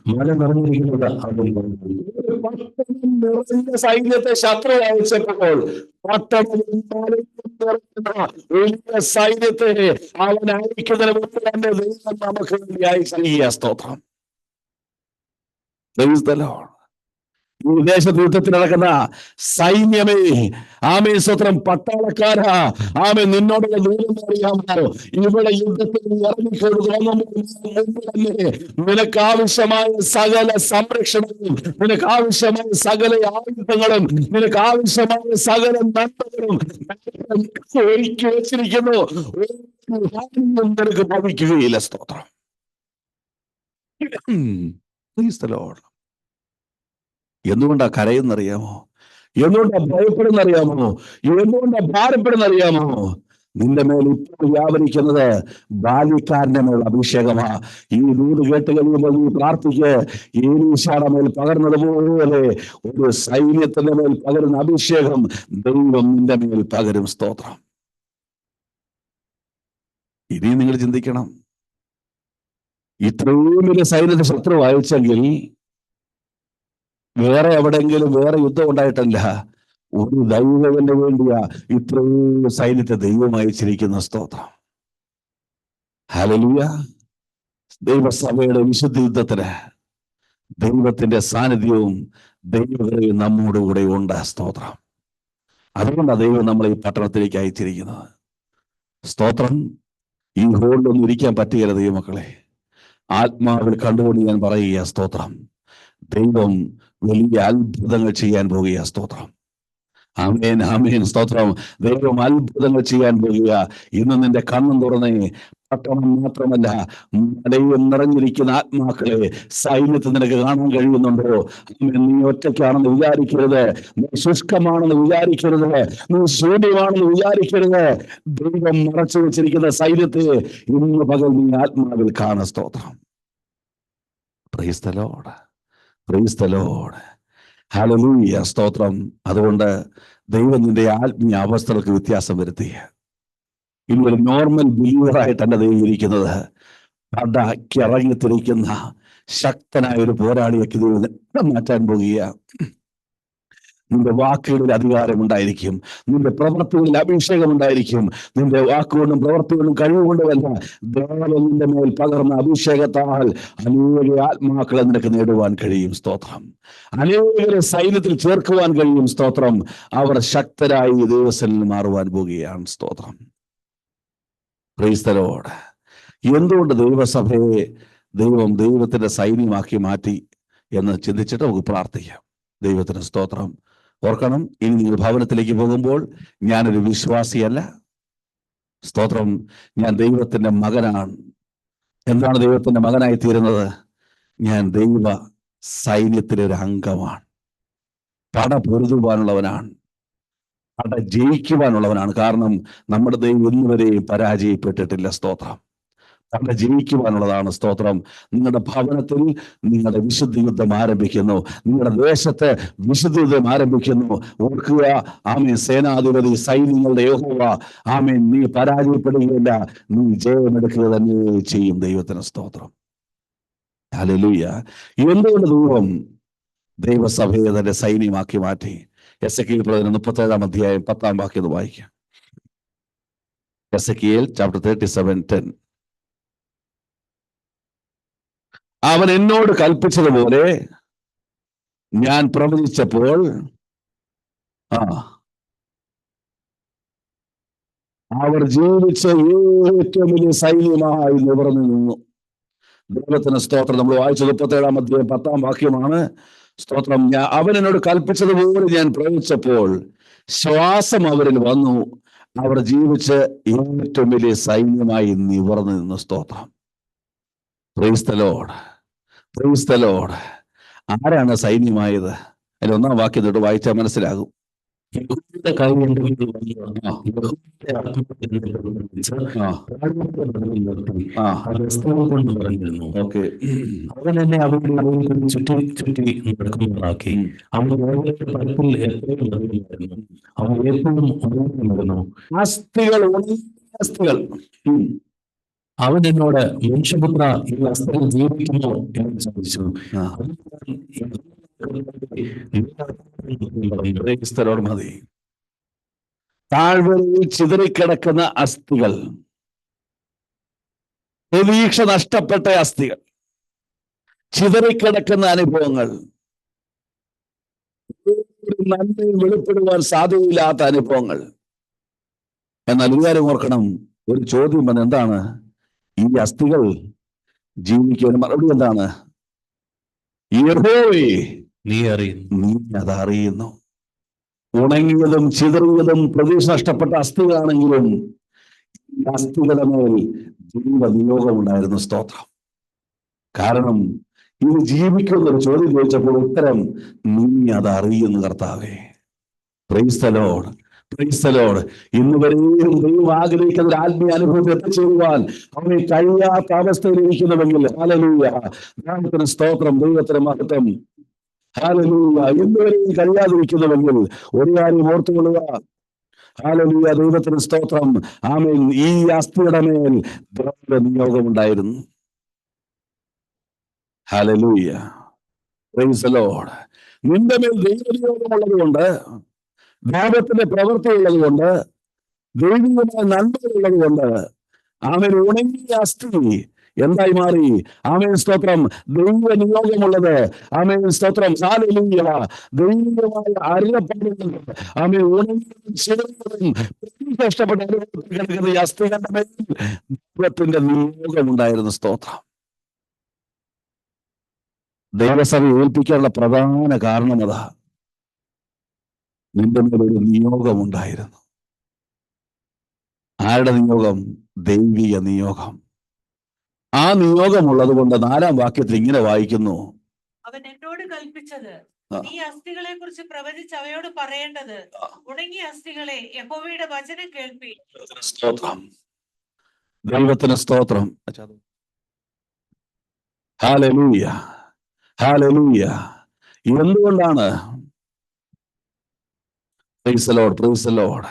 Speaker 2: മല നിറഞ്ഞിരിക്കുന്നത്
Speaker 1: സൈന്യത്തെ ശത്രു അയച്ചപ്പോൾ വലിയ സൈന്യത്തെ അവൻ അയക്കുന്നതിന് മുമ്പ് തന്നെ ദൈവം നമുക്ക് വേണ്ടി അയച്ചിരിക്കുക. സ്തോത്രം. Praise the Lord. ഈ ദേശത്ത് യുദ്ധത്തിൽ നടക്കുന്ന സൈന്യമേ, ആമേ സ്തോത്രം, പട്ടാളക്കാരാ, ആമേ നിന്നോടുള്ള ദൂരം അറിയാമോ? ഇവിടെ യുദ്ധത്തിൽ ഇറങ്ങിക്കൊടുക്കുമ്പോൾ നിനക്ക് ആവശ്യമായ സകല സംരക്ഷണവും, നിനക്ക് ആവശ്യമായ സകല ആയുധങ്ങളും, നിനക്ക് ആവശ്യമായ സകല നന്മകളും ഒരുക്കി വെച്ചിരിക്കുന്നു. നിനക്ക് ഭവിക്കുകയില്ല. സ്തോത്രം. Praise the Lord. എന്തുകൊണ്ടാ കരയുന്നറിയാമോ? എന്തുകൊണ്ടാ ഭയപ്പെടുന്നറിയാമോ? എന്തുകൊണ്ടാ ഭാരപ്പെടുന്നറിയാമോ? നിന്റെ മേൽ ഇപ്പോൾ വ്യാപരിക്കുന്നത് ബാല്യക്കാരന്റെ മേൽ അഭിഷേകമാ. ഈ ദൂത് കേട്ട് കഴിയുമ്പോൾ നീ പ്രാർത്ഥിക്ക്, ഏലീശയുടെ മേൽ പകർന്നതുപോലെ ഒരു സൈന്യത്തിന്റെ മേൽ പകരുന്ന അഭിഷേകം ദൈവം നിന്റെ മേൽ പകരും. സ്തോത്രം. ഇനി നിങ്ങൾ ചിന്തിക്കണം, ഇത്രയും വലിയ സൈന്യത്തെ ശത്രു അയച്ചെങ്കിൽ വേറെ എവിടെയെങ്കിലും വേറെ യുദ്ധം ഉണ്ടായിട്ടല്ല, ഒരു ദൈവത്തിന് വേണ്ടിയാ ഇത്രയും സൈന്യത്തെ ദൈവം അയച്ചിരിക്കുന്ന. സ്തോത്രം. ഹല്ലേലൂയ. ദൈവസഭയുടെ വിശുദ്ധ യുദ്ധത്തിന് ദൈവത്തിന്റെ സാന്നിധ്യവും ദൈവകൃപയും നമ്മോട് കൂടെ ഉണ്ട്. സ്തോത്രം. അതുകൊണ്ടാണ് ദൈവം നമ്മളെ ഈ പട്ടണത്തിലേക്ക് അയച്ചിരിക്കുന്നത്. സ്തോത്രം. ഈ ഹോളിലൊന്നും ഇരിക്കാൻ പറ്റുകയില്ല ദൈവമക്കളെ. ആത്മാവിൽ കണ്ടുകൊണ്ട് ഞാൻ പറയുക, സ്തോത്രം, ദൈവം വലിയ അത്ഭുതങ്ങൾ ചെയ്യാൻ പോകുക. സ്തോത്രം. ആമേൻ, ആമേൻ. സ്തോത്രം. ദൈവം അത്ഭുതങ്ങൾ ചെയ്യാൻ പോകുക. ഇന്ന് നിന്റെ കണ്ണും തുറന്നേ പട്ടണം മാത്രമല്ല, മലയും നിറഞ്ഞിരിക്കുന്ന ആത്മാക്കളെ സൈന്യത്തിൽ നിനക്ക് കാണാൻ കഴിയുന്നുണ്ടോ? നീ ഒറ്റയ്ക്കാണെന്ന് വിചാരിക്കരുത്, നീ ശുഷ്കമാണെന്ന് വിചാരിക്കരുത്, നീ ശൂന്യമാണെന്ന് വിചാരിക്കരുത്. ദൈവം മറച്ചു വെച്ചിരിക്കുന്ന സൈന്യത്തെ ഇന്ന് പകൽ നീ ആത്മാവിൽ കാണ. സ്തോത്രം. Praise the lord, praise the Lord, hallelujah, സ്തോത്രം. അതുകൊണ്ട് ദൈവം നിന്റെ ആത്മീയ അവസ്ഥകൾക്ക് വ്യത്യാസം വരുത്തി. ഇന്നൊരു നോർമൽ ബിലീവറായിട്ടല്ല ദൈവം ഇരിക്കുന്നത്. പടക്കിറങ്ങിത്തിരിക്കുന്ന ശക്തനായ ഒരു പോരാളിയൊക്കെ ദൈവം മാറ്റാൻ പോകുക. നിന്റെ വാക്കുകളിൽ അധികാരമുണ്ടായിരിക്കും, നിന്റെ പ്രവൃത്തികളിൽ അഭിഷേകം ഉണ്ടായിരിക്കും. നിന്റെ വാക്കുകൊണ്ടും പ്രവൃത്തികൊണ്ടും കഴിവുകൊണ്ടുമല്ല, ദൈവം നിന്റെ മേൽ പകർന്ന അഭിഷേകത്താൽ അനേക ആത്മാക്കളെ നിനക്ക് നേടുവാൻ കഴിയും. സ്തോത്രം. അനേകരെ സൈന്യത്തിൽ ചേർക്കുവാൻ കഴിയും. സ്തോത്രം. അവർ ശക്തരായി ദൈവസന്നിധിയിൽ മാറുവാൻ പോകുകയാണ്. സ്തോത്രം. Praise the Lord. എന്തുകൊണ്ട് ദൈവസഭയെ ദൈവം ദൈവത്തിന്റെ സൈന്യമാക്കി മാറ്റി എന്ന് ചിന്തിച്ചിട്ട് നമുക്ക് പ്രാർത്ഥിക്കാം. ദൈവത്തിന് സ്തോത്രം. ഓർക്കണം, ഇനി നിങ്ങൾ ഭവനത്തിലേക്ക് പോകുമ്പോൾ ഞാനൊരു വിശ്വാസിയല്ല. സ്തോത്രം. ഞാൻ ദൈവത്തിന്റെ മകനാണ്. എന്താണ് ദൈവത്തിന്റെ മകനായി തീരുന്നത്? ഞാൻ ദൈവ സൈന്യത്തിലെ ഒരു അംഗമാണ്. പട പൊരുതുവാനുള്ളവനാണ്, പട ജയിക്കുവാനുള്ളവനാണ്. കാരണം നമ്മുടെ ദൈവം ഇന്നുവരെയും പരാജയപ്പെട്ടിട്ടില്ല. സ്തോത്രം. പട ജയിക്കുവാനുള്ളതാണ്. സ്തോത്രം. നിങ്ങളുടെ ഭവനത്തിൽ നിങ്ങളുടെ വിശുദ്ധ യുദ്ധം ആരംഭിക്കുന്നു, നിങ്ങളുടെ ദേശത്ത് വിശുദ്ധ യുദ്ധം ആരംഭിക്കുന്നു. ഓർക്കുക, ആമേൻ, സേനാധിപതി സൈന്യങ്ങളുടെ യഹോവ, ആമേൻ, നീ പരാജയപ്പെടുകയില്ല, നീ ജയമെടുക്കുക തന്നെ ചെയ്യും. ദൈവത്തിന് സ്തോത്രം. ഹല്ലേലൂയ. എന്തുകൊണ്ട് ദൈവം ദൈവസഭയെ തന്റെ സൈന്യമാക്കി മാറ്റി? എസെക്കിയേൽ പ്രവചനം 37 അധ്യായം 10 വാക്യം വായിക്കാം. Ezekiel chapter 37:10. അവൻ എന്നോട് കൽപ്പിച്ചതുപോലെ ഞാൻ പ്രവചിച്ചപ്പോൾ അവർ ജീവിച്ച ഏറ്റവും വലിയ സൈന്യമായി നിവർന്നു നിന്നു. ദൈവത്തിന് സ്തോത്രം. നമ്മൾ വായിച്ചത് 37 അധ്യായം 10 വാക്യമാണ്. സ്തോത്രം. അവൻ എന്നോട് കൽപ്പിച്ചതുപോലെ ഞാൻ പ്രവചിച്ചപ്പോൾ ശ്വാസം അവരിൽ വന്നു, അവർ ജീവിച്ച് ഏറ്റവും വലിയ സൈന്യമായി നിവർന്നു നിന്നു. സ്തോത്രം. Praise the lord, praise the Lord. ആരാണ് സൈന്യമായത്? അതിൽ 1-ാം വാക്യം തൊട്ട് വായിച്ചാൽ മനസ്സിലാകും.
Speaker 2: അവൻ എന്നെ അവരുടെ ചുറ്റി ചുറ്റി നടക്കുന്നതാക്കി. അവൻ എപ്പോഴും
Speaker 1: അസ്ഥികൾ.
Speaker 2: അവൻ എന്നോട്, മനുഷ്യപുത്ര, ഈ അസ്ഥികൾ ജീവിക്കുമോ എന്ന് ചോദിച്ചു.
Speaker 1: മതി. താഴ്വരയിൽ ചിതറിക്കിടക്കുന്ന അസ്ഥികൾ, പ്രതീക്ഷ നഷ്ടപ്പെട്ട അസ്ഥികൾ, ചിതറിക്കിടക്കുന്ന അനുഭവങ്ങൾ, നന്മയും വെളിപ്പെടുവാൻ സാധ്യതയില്ലാത്ത അനുഭവങ്ങൾ. എന്നാൽ ഒരു കാര്യം ഓർക്കണം, ഒരു ചോദ്യം വന്ന് എന്താണ് ഈ അസ്ഥികൾ ജീവിക്കാൻ? മറുപടി എന്താണ്? യഹോവേ,
Speaker 2: നീ അറിയുന്നു,
Speaker 1: നീ അതറിയുന്നു. ഉണങ്ങിയതും ചിതറിയതും പ്രതീക്ഷ നഷ്ടപ്പെട്ട അസ്ഥികളാണെങ്കിലും അസ്ഥികളുടെ മേൽ ദൈവനിയോഗം ഉണ്ടായിരുന്നു. സ്തോത്രം. കാരണം ഇത് ജീവിക്കുന്നൊരു ചോദ്യം ചോദിച്ചപ്പോൾ ഉത്തരം, നീ അതറിയുന്നു കർത്താവേ. Price the lord, praise the Lord. ഇന്ന് വരെയും ദൈവം ആഗ്രഹിക്കുന്ന ഒരു ആത്മീയ അനുഭവം എത്തിച്ചേരുവാൻ അവനെ കഴിയാത്ത അവസ്ഥയിലിരിക്കുന്നുവെങ്കിൽ, ഹല്ലേലൂയ, ദൈവത്തിന് സ്തോത്രം, ദൈവത്തിന് മഹത്വം, ഹല്ലേലൂയ. ഇന്ന് വരെയും കഴിയാതിരിക്കുന്നുവെങ്കിൽ ഒരു കാര്യം ഓർത്തുകൊള്ളുക, ഹല്ലേലൂയ, ദൈവത്തിന് സ്തോത്രം, ആമേൻ. ഈ അസ്ഥിയുടെ മേൽ നിയോഗം ഉണ്ടായിരുന്നു. Hallelujah, price the Lord. നിന്റെ മേൽ ദൈവനിയോഗമുള്ളത് കൊണ്ട്, ദൈവത്തിന്റെ പ്രവൃത്തി ഉള്ളത് കൊണ്ട്, ദൈവികമായ നന്മകളുള്ളത് കൊണ്ട്, ആമേൻ, ഉണങ്ങിയ അസ്ഥി എന്തായി മാറി? ആമേൻ, സ്തോത്രം, ദൈവ നിയോഗമുള്ളത്. ആമേൻ, സ്തോത്രം, ഹല്ലേലൂയ. ദൈവികമായ അരുളപ്പാടുകൾ, ആമേൻ, ഉണങ്ങിയതും ചിതറിയതും നഷ്ടപ്പെട്ട കിടക്കുന്ന ഈ അസ്ഥികളുടെ മേൽ ദൈവത്തിന്റെ നിയോഗമുണ്ടായിരുന്നു. സ്തോത്രം. ദൈവസഭ ഏൽപ്പിക്കാനുള്ള പ്രധാന കാരണം അതാ, നിന്റെ മേലൊരു നിയോഗമുണ്ടായിരുന്നു. ആരുടെ നിയോഗം? ദൈവിക നിയോഗം. ആ നിയോഗമുള്ളത് കൊണ്ട് 4-ാം വാക്യത്തിൽ ഇങ്ങനെ വായിക്കുന്നു,
Speaker 3: അവൻ എന്നോട് കൽപ്പിച്ചത്,
Speaker 1: ആ.
Speaker 3: നീ അസ്ഥികളെ കുറിച്ച് പ്രവചിച്ച് അവയോട് പറയേണ്ടത്, ഉണങ്ങിയ അസ്ഥികളെ യഹോവയുടെ വചനം കേൾപ്പി.
Speaker 1: സ്തോത്രം, ദൈവത്തിന് സ്തോത്രം. ഹല്ലേലൂയ, ഹല്ലേലൂയ. എന്തുകൊണ്ടാണ്? Praise the lord, praise the lord.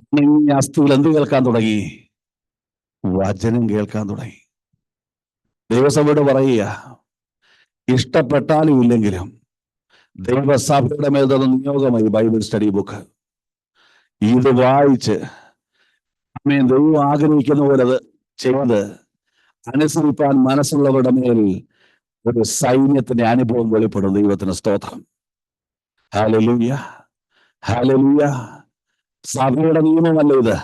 Speaker 1: ഉണങ്ങിയ അസ്ഥികൾ എന്ത് കേൾക്കാൻ തുടങ്ങി? വചനം കേൾക്കാൻ തുടങ്ങി. ദൈവസഭയോട് പറയുക, ഇഷ്ടപ്പെട്ടാലും ഇല്ലെങ്കിലും ദൈവസഭയുടെ മേൽ തന്ന നിയോഗമായി ബൈബിൾ സ്റ്റഡി ബുക്ക്. ഇത് വായിച്ച് ദൈവം ആഗ്രഹിക്കുന്ന പോലെ അത് ചെയ്ത് അനുസരിപ്പാൻ മനസ്സുള്ളവരുടെ മേൽ ഒരു സൈന്യത്തിന്റെ അനുഭവം വെളിപ്പെടും. ദൈവത്തിന് സ്തോത്രം. ഹല്ലേലൂയ, ഹല്ലേലൂയ. സഭയുടെ നിയമമല്ല ഇത്.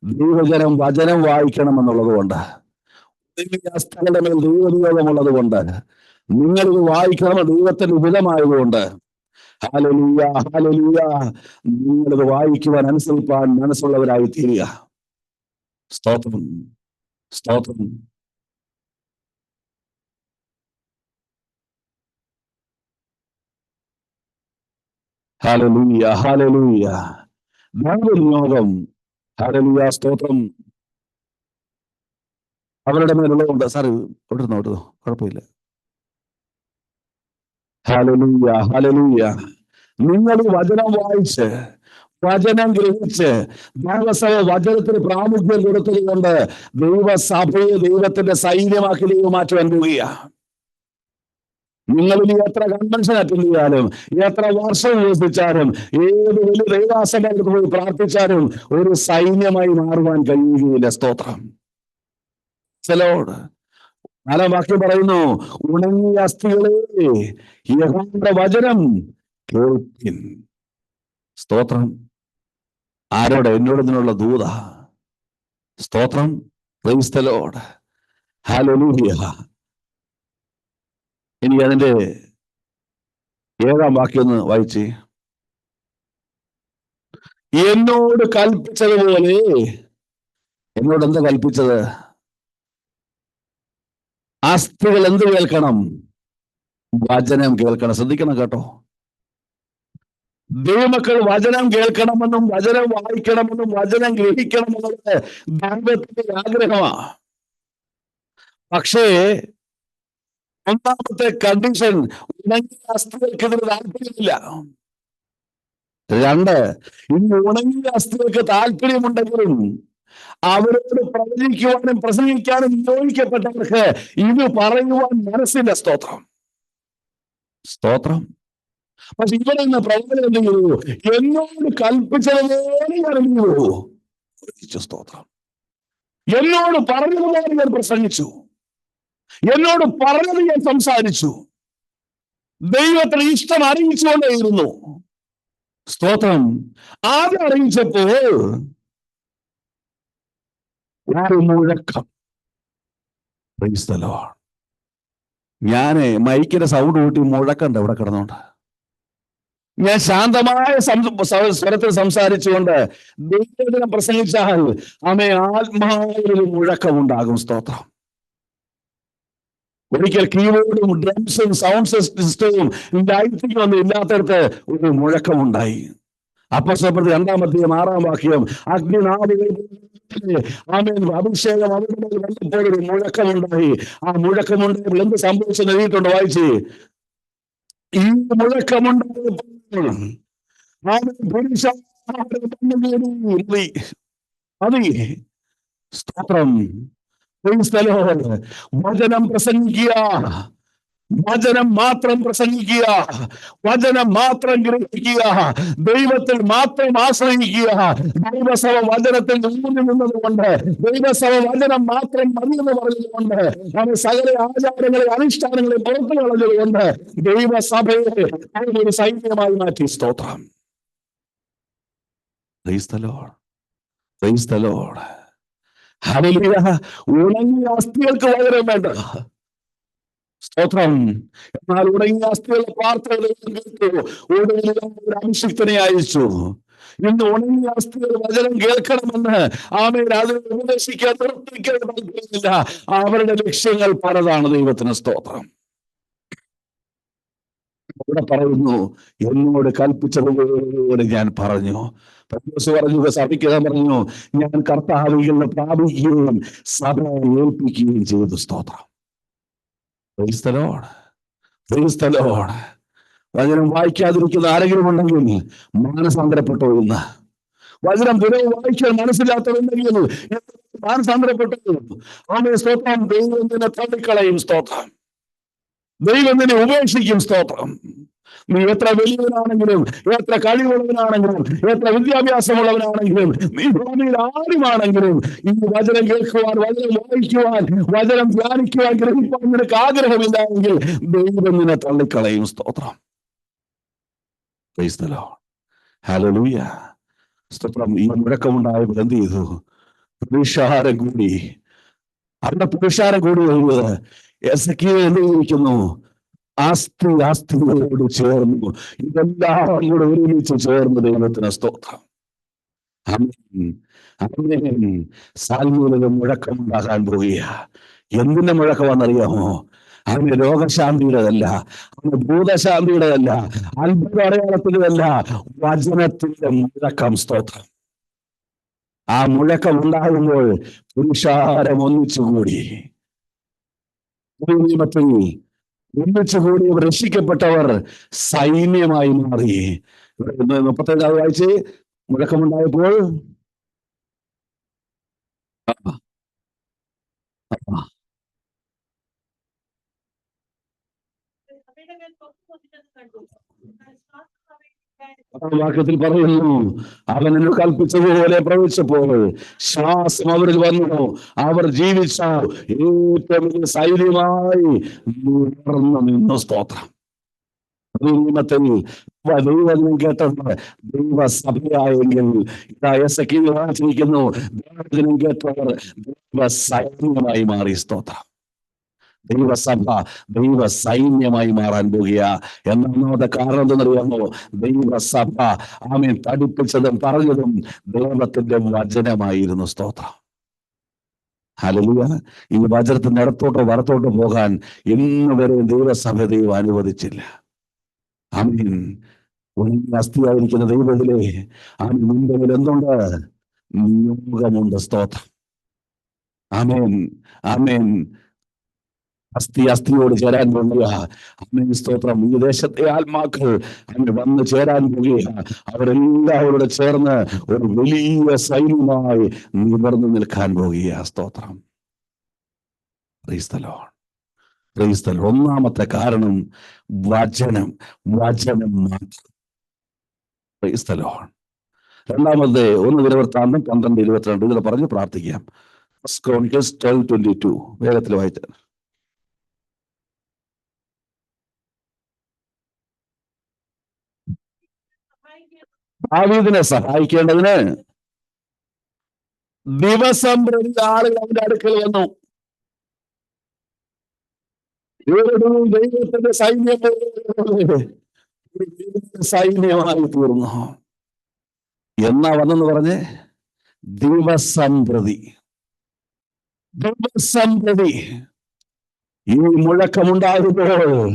Speaker 1: ദൈവജനം വചനം വായിക്കണം എന്നുള്ളത് കൊണ്ട്, അസ്ഥികളുടെ മേൽ ദൈവനിയോഗമുള്ളത് കൊണ്ട്, നിങ്ങളിത് വായിക്കണം ദൈവത്തിന്റെ ഹിതമായതുകൊണ്ട്, ഹല്ലേലൂയ, ഹല്ലേലൂയ, നിങ്ങളിത് വായിക്കുവാൻ അനുസരിപ്പാൻ മനസ്സുള്ളവരായി തീരുക. സ്തോത്രം, സ്തോത്രം. ഹല്ലേലൂയ, ഹല്ലേലൂയ. ദൈവനിയോഗം, ഹല്ലേലൂയ, സ്തോത്രം, അവരുടെ മേലുള്ളതുകൊണ്ട്. സാർ വിടുന്നോ, കുഴപ്പമില്ല. Hallelujah, hallelujah. നിങ്ങൾ വചനം വായിച്ച് വചനം ഗ്രഹിച്ച് ദൈവസഭ വചനത്തിന് പ്രാമുഖ്യം കൊടുത്തത് കൊണ്ട് ദൈവസഭയെ ദൈവത്തിന്റെ സൈന്യമാക്കി ദൈവം മാറ്റുവാൻ പോവുകയാണ്. നിങ്ങൾ ഇനി എത്ര കൺവെൻഷൻ അറ്റൻഡ് ചെയ്യാനും, എത്ര വർഷം ഉപസിച്ചാലും, ഏത് വലിയ ദൈവാസഭയിൽ പോയി പ്രാർത്ഥിച്ചാലും ഒരു സൈന്യമായി മാറുവാൻ കഴിയുകയില്ല. സ്തോത്രം. നാലാം വാക്യം പറയുന്നു, ഉണങ്ങിയ അസ്ഥികളെ യഹോവയുടെ വചനം കേൾപ്പിൻ. സ്തോത്രം. ആരോട്? എന്നോട് ഇതിനുള്ള ദൂത. സ്തോത്രം. Praise the Lord, hallelujah. ഇനി അതിന്റെ 7-ാം വാക്യം ഒന്ന് വായിച്ച്. എന്നോട് കൽപ്പിച്ചതുപോലെ. എന്നോട് എന്താ കൽപ്പിച്ചത്? അസ്ഥികൾ എന്ത് കേൾക്കണം? വചനം കേൾക്കണം. ശ്രദ്ധിക്കണം കേട്ടോ. ദൈവമക്കൾ വചനം കേൾക്കണമെന്നും വചനം വായിക്കണമെന്നും വചനം ഗ്രഹിക്കണമെന്നുള്ളത് ദൈവത്തിന്റെ ആഗ്രഹമാണ്. പക്ഷേ ഒന്നാമത്തെ കണ്ടീഷൻ, ഉണങ്ങിയ അസ്ഥികൾക്ക് ഇതിന് താല്പര്യമില്ല. 2, ഇന്ന് ഉണങ്ങിയ അസ്ഥികൾക്ക് താല്പര്യമുണ്ടെങ്കിലും അവരോട് പ്രവചിക്കുവാനും പ്രസംഗിക്കാനും നിയോഗിക്കപ്പെട്ടവർക്ക് ഇത് പറയുവാൻ മനസ്സില്ല. സ്തോത്രം, സ്തോത്രം. പക്ഷെ ഇവിടെ നിന്ന് പ്രവചനം എന്ത് ചെയ്തു? എന്നോട് കൽപ്പിച്ചതുപോലെ ഞാൻ എന്ത് ചെയ്തു? സ്തോത്രം. എന്നോട് പറഞ്ഞതുപോലെ ഞാൻ പ്രസംഗിച്ചു, എന്നോട് പറഞ്ഞത് ഞാൻ സംസാരിച്ചു, ദൈവത്തിന് ഇഷ്ടം അറിയിച്ചുകൊണ്ടേയിരുന്നു. സ്തോത്രം. ആദ്യം അറിയിച്ചപ്പോൾ ഒരു മുഴക്കം. Price the Lord. ഞാന് മൈക്കിന്റെ സൗണ്ട് കൂട്ടി മുഴക്കണ്ട ഇവിടെ കിടന്നോണ്ട്. ഞാൻ ശാന്തമായ സ്വരത്തിൽ സംസാരിച്ചുകൊണ്ട് ദൈവത്തിനെ പ്രസംഗിച്ചാൽ ആത്മാവിലൊരു മുഴക്കമുണ്ടാകും. സ്തോത്രം. ഒരിക്കൽ കീബോർഡും ഡ്രംസും സൗണ്ട് സിസ്റ്റവും ലൈറ്റിംഗ് ഒന്നും ഇല്ലാത്തടത്ത് ഒരു മുഴക്കമുണ്ടായി. അപ്പോസ്തലപ്രവൃത്തി 2-ാം അധ്യായം 6-ാം വാക്യം. അഗ്നിനാളുകൾ അഭിഷേകം അവരുടെ വന്നപ്പോൾ ഒരു മുഴക്കമുണ്ടായി. ആ മുഴക്കമുണ്ടായപ്പോൾ എന്ത് സംഭവിച്ചെന്ന് എഴുതിയിട്ടുണ്ട്, വായിച്ച്. ഈ മുഴക്കമുണ്ടായപ്പോൾ സ്തോത്രം. വചനം പ്രസംഗിക്കുക, വചനം മാത്രം പ്രസംഗിക്കുക, വചനം മാത്രം ഗ്രഹിക്കുക, ദൈവത്തിൽ മാത്രം ആശ്രയിക്കുക. ദൈവസഭ വചനത്തിൽ ഊന്നി നിന്നതുകൊണ്ട്, ദൈവസഭ വചനം മാത്രം മതി എന്ന് പറഞ്ഞതുകൊണ്ട്, അവൻ സകല ആചാരങ്ങളെ അനുഷ്ഠാനങ്ങളെ പുറത്തു കളഞ്ഞതുകൊണ്ട് ദൈവസഭയെ ഒരു സൈന്യമായി മാറ്റി. സ്തോത്രം. Praise the lord, praise the Lord, hallelujah. ഉണങ്ങിയ അസ്ഥികൾക്ക് വചനം വേണ്ട. സ്തോത്രം. എന്നാൽ ഉണങ്ങിയ അസ്ഥികളുടെ പ്രാർത്ഥന ഒരു അഭിഷിക്തനെ അയച്ചു. ഇന്ന് ഉണങ്ങിയ അസ്ഥികൾ വചനം കേൾക്കണമെന്ന് ആമേൻ അതിനെ ഉപദേശിക്കാൻ നിർത്തിക്കാൻ താല്പര്യമില്ല. അവരുടെ ലക്ഷ്യങ്ങൾ പലതാണ്. ദൈവത്തിന് സ്തോത്രം. ഇവിടെ പറയുന്നു, എന്നോട് കൽപ്പിച്ചതുപോലെ ഞാൻ പറഞ്ഞു. പൗലോസ് പറഞ്ഞു, സഭയ്ക്ക് പറഞ്ഞു, ഞാൻ കർത്താവിൽ പ്രാപിക്കുകയും സഭയെ ഏൽപ്പിക്കുകയും ചെയ്തു. സ്തോത്രം. Praise the Lord. Praise the Lord. വചനം വായിക്കാതിരിക്കുന്ന ആരെങ്കിലും ഉണ്ടെങ്കിൽ മാനസാന്തരപ്പെട്ടോ ഇന്ന്. വചനം ദിനവും വായിക്കാൻ മനസ്സിലാത്തതുണ്ടെങ്കിൽ മാനസാന്തരപ്പെട്ടു. ആമേൻ. സ്തോത്രം. ദൈവം നിന്നെ തള്ളിക്കളയും. സ്തോത്രം. ദൈവം നിന്നെ ഉപേക്ഷിക്കും. സ്തോത്രം. നീ എത്ര വലിയവനാണെങ്കിലും, എത്ര കഴിവുള്ളവനാണെങ്കിലും, എത്ര വിദ്യാഭ്യാസമുള്ളവനാണെങ്കിലും, നീ ഭൂമിയിൽ ആരുമാണെങ്കിലും, ഈ വചനം കേൾക്കുവാൻ, വചനം വായിക്കുവാൻ, വചനം ധ്യാനിക്കുവാൻ, ഗ്രഹിക്കാൻ നിനക്ക് ആഗ്രഹമില്ലെങ്കിൽ ദൈവം നിന്നെ തള്ളിക്കളയും. സ്തോത്രം. Praise the Lord. Hallelujah. സ്തോത്രം. ഈ മുഴക്കമുണ്ടായപ്പോൾ എന്ത് ചെയ്തു? പുരുഷാരം കൂടി. അവിടെ പുരുഷാരം കൂടി വരുന്നത് എസെക്കിയേൽ എന്ത് ചെയ്തിരിക്കുന്നു? ആസ്തിയോട് ചേർന്നു. ഇതെല്ലാം കൂടെ ഒരുമിച്ച് ചേർന്ന് ദൈവത്തിന് സ്തോത്രം. ആമേൻ. ആമേൻ. സാൽമീനിലെ മുഴക്കമുണ്ടാകാൻ പോവുക. എന്തിന്റെ മുഴക്കമാണെന്നറിയാമോ? അവന് രോഗശാന്തിയുടേതല്ല, അവന് ഭൂതശാന്തിയുടേതല്ല, അത്ഭുത അടയാളത്തിൻ്റെതല്ല, വചനത്തിന്റെ മുഴക്കം. സ്തോത്രം. ആ മുഴക്കം ഉണ്ടാകുമ്പോൾ പുരുഷാരം ഒന്നിച്ചുകൂടി. നിയമത്തിൽ ഒന്നിച്ചുകൂടി രക്ഷിക്കപ്പെട്ടവർ സൈന്യമായി മാറി. 37 വായിച്ച്. മുഴക്കമുണ്ടായപ്പോൾ വാക്യത്തിൽ പറയുന്നു, അവനെ കൽപ്പിച്ചതുപോലെ പ്രവചിച്ചപ്പോൾ ശ്വാസം അവരിൽ വന്നു, അവർ ജീവിച്ച ഏറ്റവും വലിയ സൈന്യമായി ഉയർന്നു നിന്നു. സ്തോത്രം. നിയമത്തിൽ ദൈവം കേട്ടത് ദൈവസഭയായെങ്കിൽ ഇതാ എസെക്കിയേൽ വായിച്ചിരിക്കുന്നു, ദൈവവചനം കേട്ടവർ ദൈവസൈന്യമായി മാറി. സ്തോത്രം. ദൈവസഭ ദൈവ സൈന്യമായി മാറാൻ പോകുക. എന്നാമത്തെ കാരണം എന്തെന്നറിയാമോ? ദൈവസഭ ആമേൻ പഠിപ്പിച്ചതും പറഞ്ഞതും ദൈവത്തിന്റെ വചനമായിരുന്നു. സ്തോത്രം. ഹല്ലേലൂയ. ഈ വചനത്തിന്റെ ഇടത്തോട്ടോ വലത്തോട്ടോ പോകാൻ ഇന്ന് വരെ ദൈവസഭ ദൈവം അനുവദിച്ചില്ല. ആമേൻ. അസ്ഥിയായിരിക്കുന്ന ദൈവത്തിലെ ആമേൻ മുൻപിൽ എന്തുണ്ട്? നിയോഗമുണ്ട്. സ്തോത്രം. ആമേൻ. ആമേൻ. അസ്ഥിയോട് ചേരാൻ പോകുക. ആമേൻ. സ്തോത്രം. ഈ ദേശത്തെ ആത്മാക്കൾ അങ്ങനെ വന്ന് ചേരാൻ പോകുക. അവരെല്ലാവരോട് ചേർന്ന് ഒരു വലിയ സൈന്യമായി നിവർന്നു നിൽക്കാൻ പോകുക. സ്തോത്രം. Praise the Lord. Praise the Lord. ഒന്നാമത്തെ കാരണം വചനം മാത്രം. Praise the Lord. രണ്ടാമത് 1 ദിനവൃത്താന്തം 12:22 ഇതിൽ പറഞ്ഞ് പ്രാർത്ഥിക്കാം. 1 Chronicles 12:22 വേഗത്തിൽ വായിച്ചാൽ. ദാവീദിനെ സഹായിക്കേണ്ടതിന് ദിവസം പ്രതി ആളുകൾ അവന്റെ അടുക്കൽ വന്നു. ദൈവത്തിന്റെ സൈന്യമായി തീർന്നു. എന്നാ വന്നെന്ന് പറഞ്ഞ്? ദിവസം പ്രതി ഈ മുഴക്കമുണ്ടാകുമ്പോൾ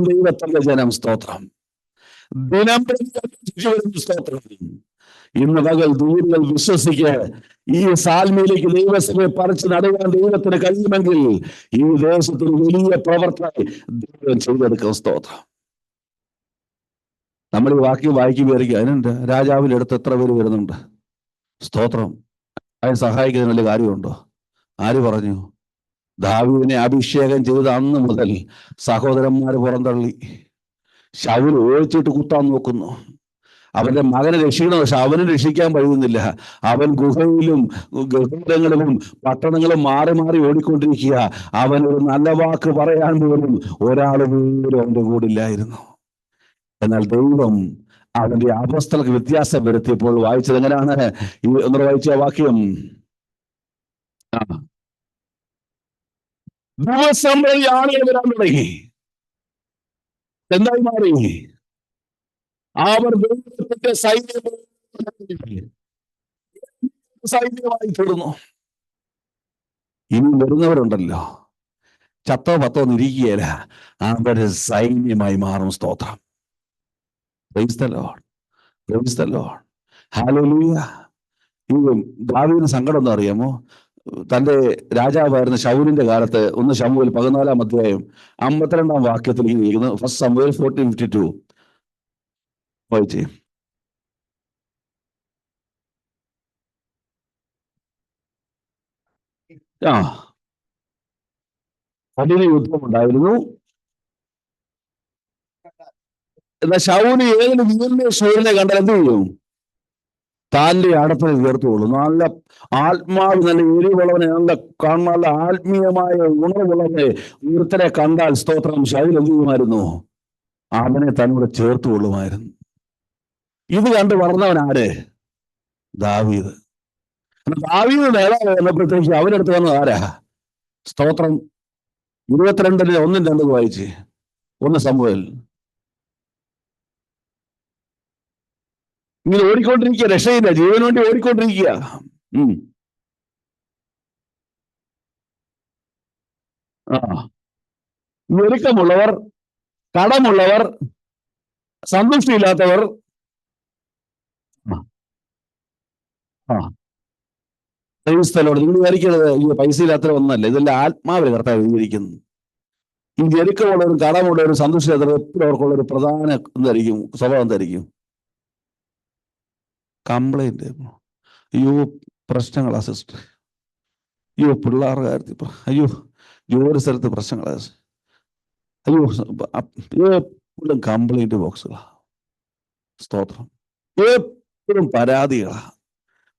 Speaker 1: ദൈവത്തിന്റെ ജനം. സ്തോത്രം. ദിനം പ്രതി സ്തോത്രം. ഇന്ന് പകൽ ദൂരങ്ങൾ വിശ്വസിക്കുക. ഈ സാൽമയിലേക്ക് ദൈവസഭയെ പറിച്ച് നടുവാൻ ദൈവത്തിന് കഴിയുമെങ്കിൽ ഈ ദേശത്തിന് വലിയ പ്രവർത്തനം ദൈവം ചെയ്തെടുക്കും. സ്തോത്രം. നമ്മൾ ഈ വാക്യം വായിക്കുകയായിരിക്കും, അതിനുണ്ട് രാജാവിന്റെ അടുത്ത് എത്ര പേര് വരുന്നുണ്ട്. സ്തോത്രം. അതിന് സഹായിക്കുന്നതിന് വലിയ കാര്യമുണ്ടോ? ആര് പറഞ്ഞു? ദാവീദിനെ അഭിഷേകം ചെയ്ത അന്ന് മുതൽ സഹോദരന്മാര് പുറന്തള്ളി. ശൗൽ ഓടിച്ചിട്ട് കുത്താൻ നോക്കുന്നു. അവന്റെ മകനെ രക്ഷിക്കണം, പക്ഷെ അവനെ രക്ഷിക്കാൻ കഴിയുന്നില്ല. അവൻ ഗുഹയിലും ഗൃഹങ്ങളിലും പട്ടണങ്ങളും മാറി മാറി ഓടിക്കൊണ്ടിരിക്കുക. അവൻ ഒരു നല്ല വാക്ക് പറയാൻ പോലും ഒരാൾ പോലും അവന്റെ കൂടില്ലായിരുന്നു. എന്നാൽ ദൈവം അവന്റെ അപ്പോസ്തലർക്ക് വ്യത്യാസം വരുത്തിയപ്പോൾ വായിച്ചത് എങ്ങനെയാണ്? ഈ ഒന്ന് വായിച്ച വാക്യം. ദിവസം വഴി ആളുകൾ വരാൻ തുടങ്ങി. എന്തായി മാറി? അവർ ദൈവത്തിന്റെ സൈന്യമായി തീർന്നു. ഇനി വരുന്നവരുണ്ടല്ലോ, ചത്തോ പത്തോ നിരിക്കുകയില്ല, അവര് സൈന്യമായി മാറും. സ്തോത്രം. Praise the lord. Praise the Lord. Hallelujah. ഈ ദാവീദിന് സങ്കടം എന്താ അറിയാമോ? തന്റെ രാജാവായിരുന്ന ശൗലിന്റെ കാലത്ത് 1 ശമൂവേൽ 14-ാം അധ്യായം 52-ാം വാക്യത്തിൽ ഇരിക്കുന്നു. ഫസ്റ്റ് ശമൂവേൽ 14:52 വായിച്ചേ. കഠിന യുദ്ധമുണ്ടായിരുന്നു. എന്നാൽ ശൗല് ഏതൊരു വീരനെ ശൂരനെ കണ്ടാൽ എന്ത് ചെയ്യും? താന്റെ അടപ്പിൽ ചേർത്തുകൊള്ളും. നല്ല ആത്മാവ്, നല്ല എരിവുള്ളവനെ, നല്ല ആത്മീയമായ ഉണർവുള്ളവനെ ഒരുത്തനെ കണ്ടാൽ, സ്തോത്രം, ശൗൽ എന്ത് ചെയ്യുമായിരുന്നു? അവനെ തന്നോട് ചേർത്ത് കൊള്ളുമായിരുന്നു. ഇത് കണ്ട് വളർന്നവൻ ആര്? ദാവീദ്. ദാവീദ് നേതാവ് വന്നപ്പോഴത്തേക്ക് അവരെടുത്ത് വന്നത് ആരാ? സ്തോത്രം. 22:1-2 വായിച്ച്. 1 ശമൂവേൽ. ഇങ്ങനെ ഓടിക്കൊണ്ടിരിക്കുക, രക്ഷയില്ല, ജീവന് വേണ്ടി ഓടിക്കൊണ്ടിരിക്കുക. ഞെരുക്കമുള്ളവർ, കടമുള്ളവർ, സന്തുഷ്ടിയില്ലാത്തവർ, നിങ്ങൾ വിചാരിക്കുന്നത് ഈ പൈസ ഇല്ലാത്ത ഒന്നല്ല, ഇതെല്ലാം ആത്മാവിൽ കർത്താവ് വിവരിക്കുന്നു. ഈ ഞെരുക്കമുള്ളവരും കടമുള്ളവരും സന്തുഷ്ടിയില്ലാത്തവരും എപ്പോഴും അവർക്കുള്ള ഒരു പ്രധാന എന്തായിരിക്കും സ്വഭാവം? എന്തായിരിക്കും? കംപ്ലൈന്റ്. അയ്യോ പ്രശ്നങ്ങളാ സിസ്റ്റർ, അയ്യോ പിള്ളേരുടെ കാര്യത്തിൽ, അയ്യോ ജോലി സ്ഥലത്ത് പ്രശ്നങ്ങളാ, അയ്യോ എപ്പോഴും കംപ്ലൈന്റ് ബോക്സുകളാ. സ്തോത്രം. എപ്പോഴും പരാതികളാ.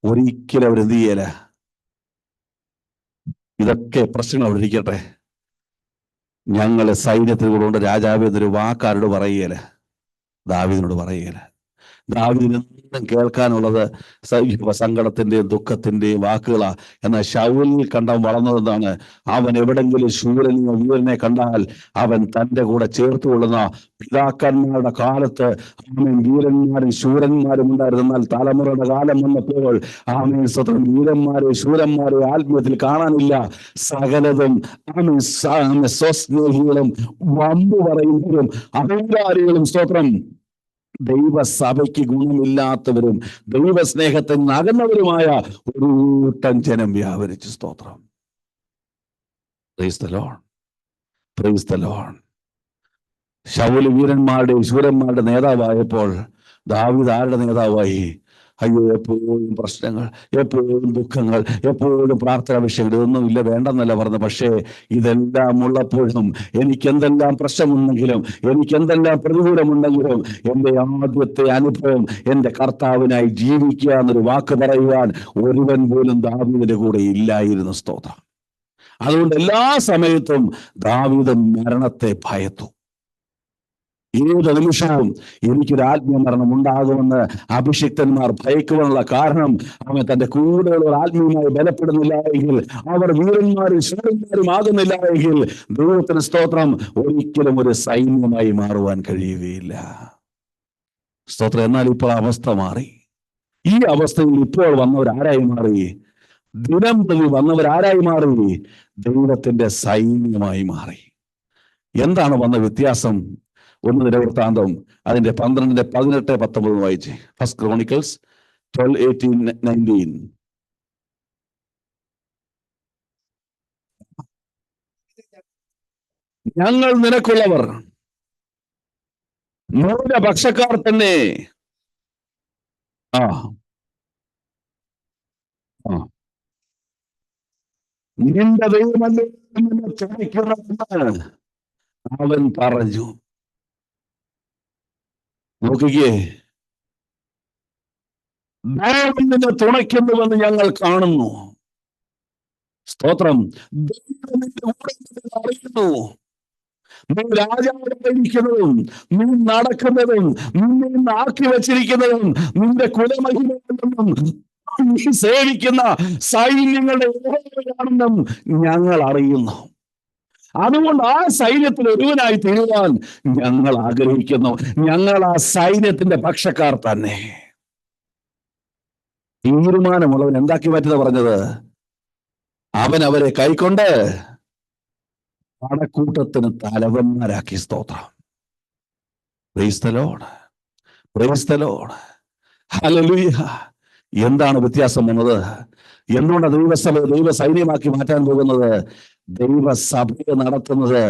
Speaker 1: ഒരിക്കലും അവരെന്ത് ചെയ്യല? ഇതൊക്കെ പ്രശ്നങ്ങൾ അവിടെ ഇരിക്കട്ടെ, ഞങ്ങളെ സൈന്യത്തിൽ കൊണ്ട് രാജാവ് എന്നൊരു വാക്കാരോട് പറയുകയില്ല, ദാവീദിനോട് പറയുകയില്ല. ദാവീദിന് എന്നും കേൾക്കാനുള്ളത് സങ്കടത്തിന്റെയും ദുഃഖത്തിന്റെയും വാക്കുകളാ. എന്നാൽ ശൗലിൽ കണ്ടവൻ വളർന്നതെന്താണ്? അവൻ എവിടെങ്കിലും ശൂരനെയോ വീരനെ കണ്ടാൽ അവൻ തന്റെ കൂടെ ചേർത്ത് കൊള്ളുന്ന പിതാക്കന്മാരുടെ കാലത്ത് വീരന്മാരും ശൂരന്മാരും ഉണ്ടായിരുന്നു. എന്നാൽ തലമുറയുടെ കാലം വന്നപ്പോൾ സ്വന്തം വീരന്മാരെ ശൂരന്മാരെ ആത്മീയത്തിൽ കാണാനില്ല. സകലതും സ്വസ്നേഹികളും വമ്പു പറയുന്നവരും അഹങ്കാരികളും, സ്തോത്രം, ദൈവസഭയ്ക്ക് ഗുണമില്ലാത്തവരും ദൈവസ്നേഹത്തിൽ നകന്നവരുമായ ഒരു കൂട്ടം ജനം വ്യാപരിച്ചു. സ്തോത്രം. Praise the lord. Praise the lord. ശൗല് വീരന്മാരുടെയും ശൂരന്മാരുടെ നേതാവായപ്പോൾ ദാവീദ് ആരുടെ നേതാവായി? അയ്യോ എപ്പോഴും പ്രശ്നങ്ങൾ, എപ്പോഴും ദുഃഖങ്ങൾ, എപ്പോഴും പ്രാർത്ഥനാ വിഷയങ്ങൾ. ഇതൊന്നും ഇല്ല, വേണ്ടെന്നല്ല പറഞ്ഞു. പക്ഷേ ഇതെല്ലാം ഉള്ളപ്പോഴും എനിക്കെന്തെല്ലാം പ്രശ്നമുണ്ടെങ്കിലും, എനിക്കെന്തെല്ലാം പ്രതികൂലമുണ്ടെങ്കിലും, എൻ്റെ ആദ്യത്തെ അനുഭവം എൻ്റെ കർത്താവിനായി ജീവിക്കുക എന്നൊരു വാക്ക് പറയുവാൻ ഒരുവൻ പോലും ദാവീദിന്റെ കൂടെ ഇല്ലായിരുന്നു. സ്തോത്രം. അതുകൊണ്ട് എല്ലാ സമയത്തും ദാവീദ് മരണത്തെ ഭയത്തു. ഏത് നിമിഷവും എനിക്കൊരു ആത്മീയ മരണം ഉണ്ടാകുമെന്ന് അഭിഷിക്തന്മാർ ഭയക്കുവാനുള്ള കാരണം, അവൻ തന്റെ കൂടെയുള്ളവർ ആത്മീയമായി ബലപ്പെടുന്നില്ല എങ്കിൽ, അവർ വീരന്മാരും ശൂരന്മാരും ആകുന്നില്ല എങ്കിൽ, ദൈവത്തിന് സ്തോത്രം, ഒരിക്കലും ഒരു സൈന്യമായി മാറുവാൻ കഴിയുകയില്ല. സ്തോത്രം. എന്നാൽ ഇപ്പോൾ അവസ്ഥ മാറി. ഈ അവസ്ഥയിൽ ഇപ്പോൾ വന്നവരാരായി മാറി? ദിനം പ്രതി വന്നവരാരായി മാറി? ദൈവത്തിന്റെ സൈന്യമായി മാറി. എന്താണ് വന്ന വ്യത്യാസം? 1 ദിനവൃത്താന്തം അതിന്റെ 12:18-19 വായിച്ചേ. First Chronicles 12:18-19. ഞങ്ങൾ നിനക്കുള്ളവർ, മൂലപക്ഷക്കാർ തന്നെ. നിന്റെ ദൈവമല്ലേ നിന്നെ ക്ഷണിക്കണമെന്ന് അവൻ പറഞ്ഞു. നോക്കിക്കേ, ദൈവം നിന്നെ തുണയ്ക്കുന്നുവെന്ന് ഞങ്ങൾ കാണുന്നു. സ്തോത്രം. ദൈവം നിന്റെ കൂടെ അറിയുന്നു. നീ രാജാവായിരിക്കുന്നതും നീ നടക്കുന്നതും നിന്നെ ആക്കി വച്ചിരിക്കുന്നതും നിന്റെ കുലമഹിമയെന്നും നീ സേവിക്കുന്ന സൈന്യങ്ങളുടെ യാണെന്നും ഞങ്ങൾ അറിയുന്നു. അതുകൊണ്ട് ആ സൈന്യത്തിൽ ഒരുവനായി തീരുവാൻ ഞങ്ങൾ ആഗ്രഹിക്കുന്നു. ഞങ്ങൾ ആ സൈന്യത്തിന്റെ പക്ഷക്കാർ തന്നെ. തീരുമാനമുള്ളവൻ എന്താക്കി മാറ്റുന്ന പറഞ്ഞത്? അവൻ അവരെ കൈക്കൊണ്ട് പടക്കൂട്ടത്തിന് തലവന്മാരാക്കി. സ്തോത്രം. Praise the lord. Praise the Lord. Hallelujah. എന്താണ് വ്യത്യാസം വന്നത്? എന്തുകൊണ്ട് ദൈവ സൈന്യമാക്കി മാറ്റാൻ പോകുന്നത്? ദൈവസഭയെ നടത്തുന്നത്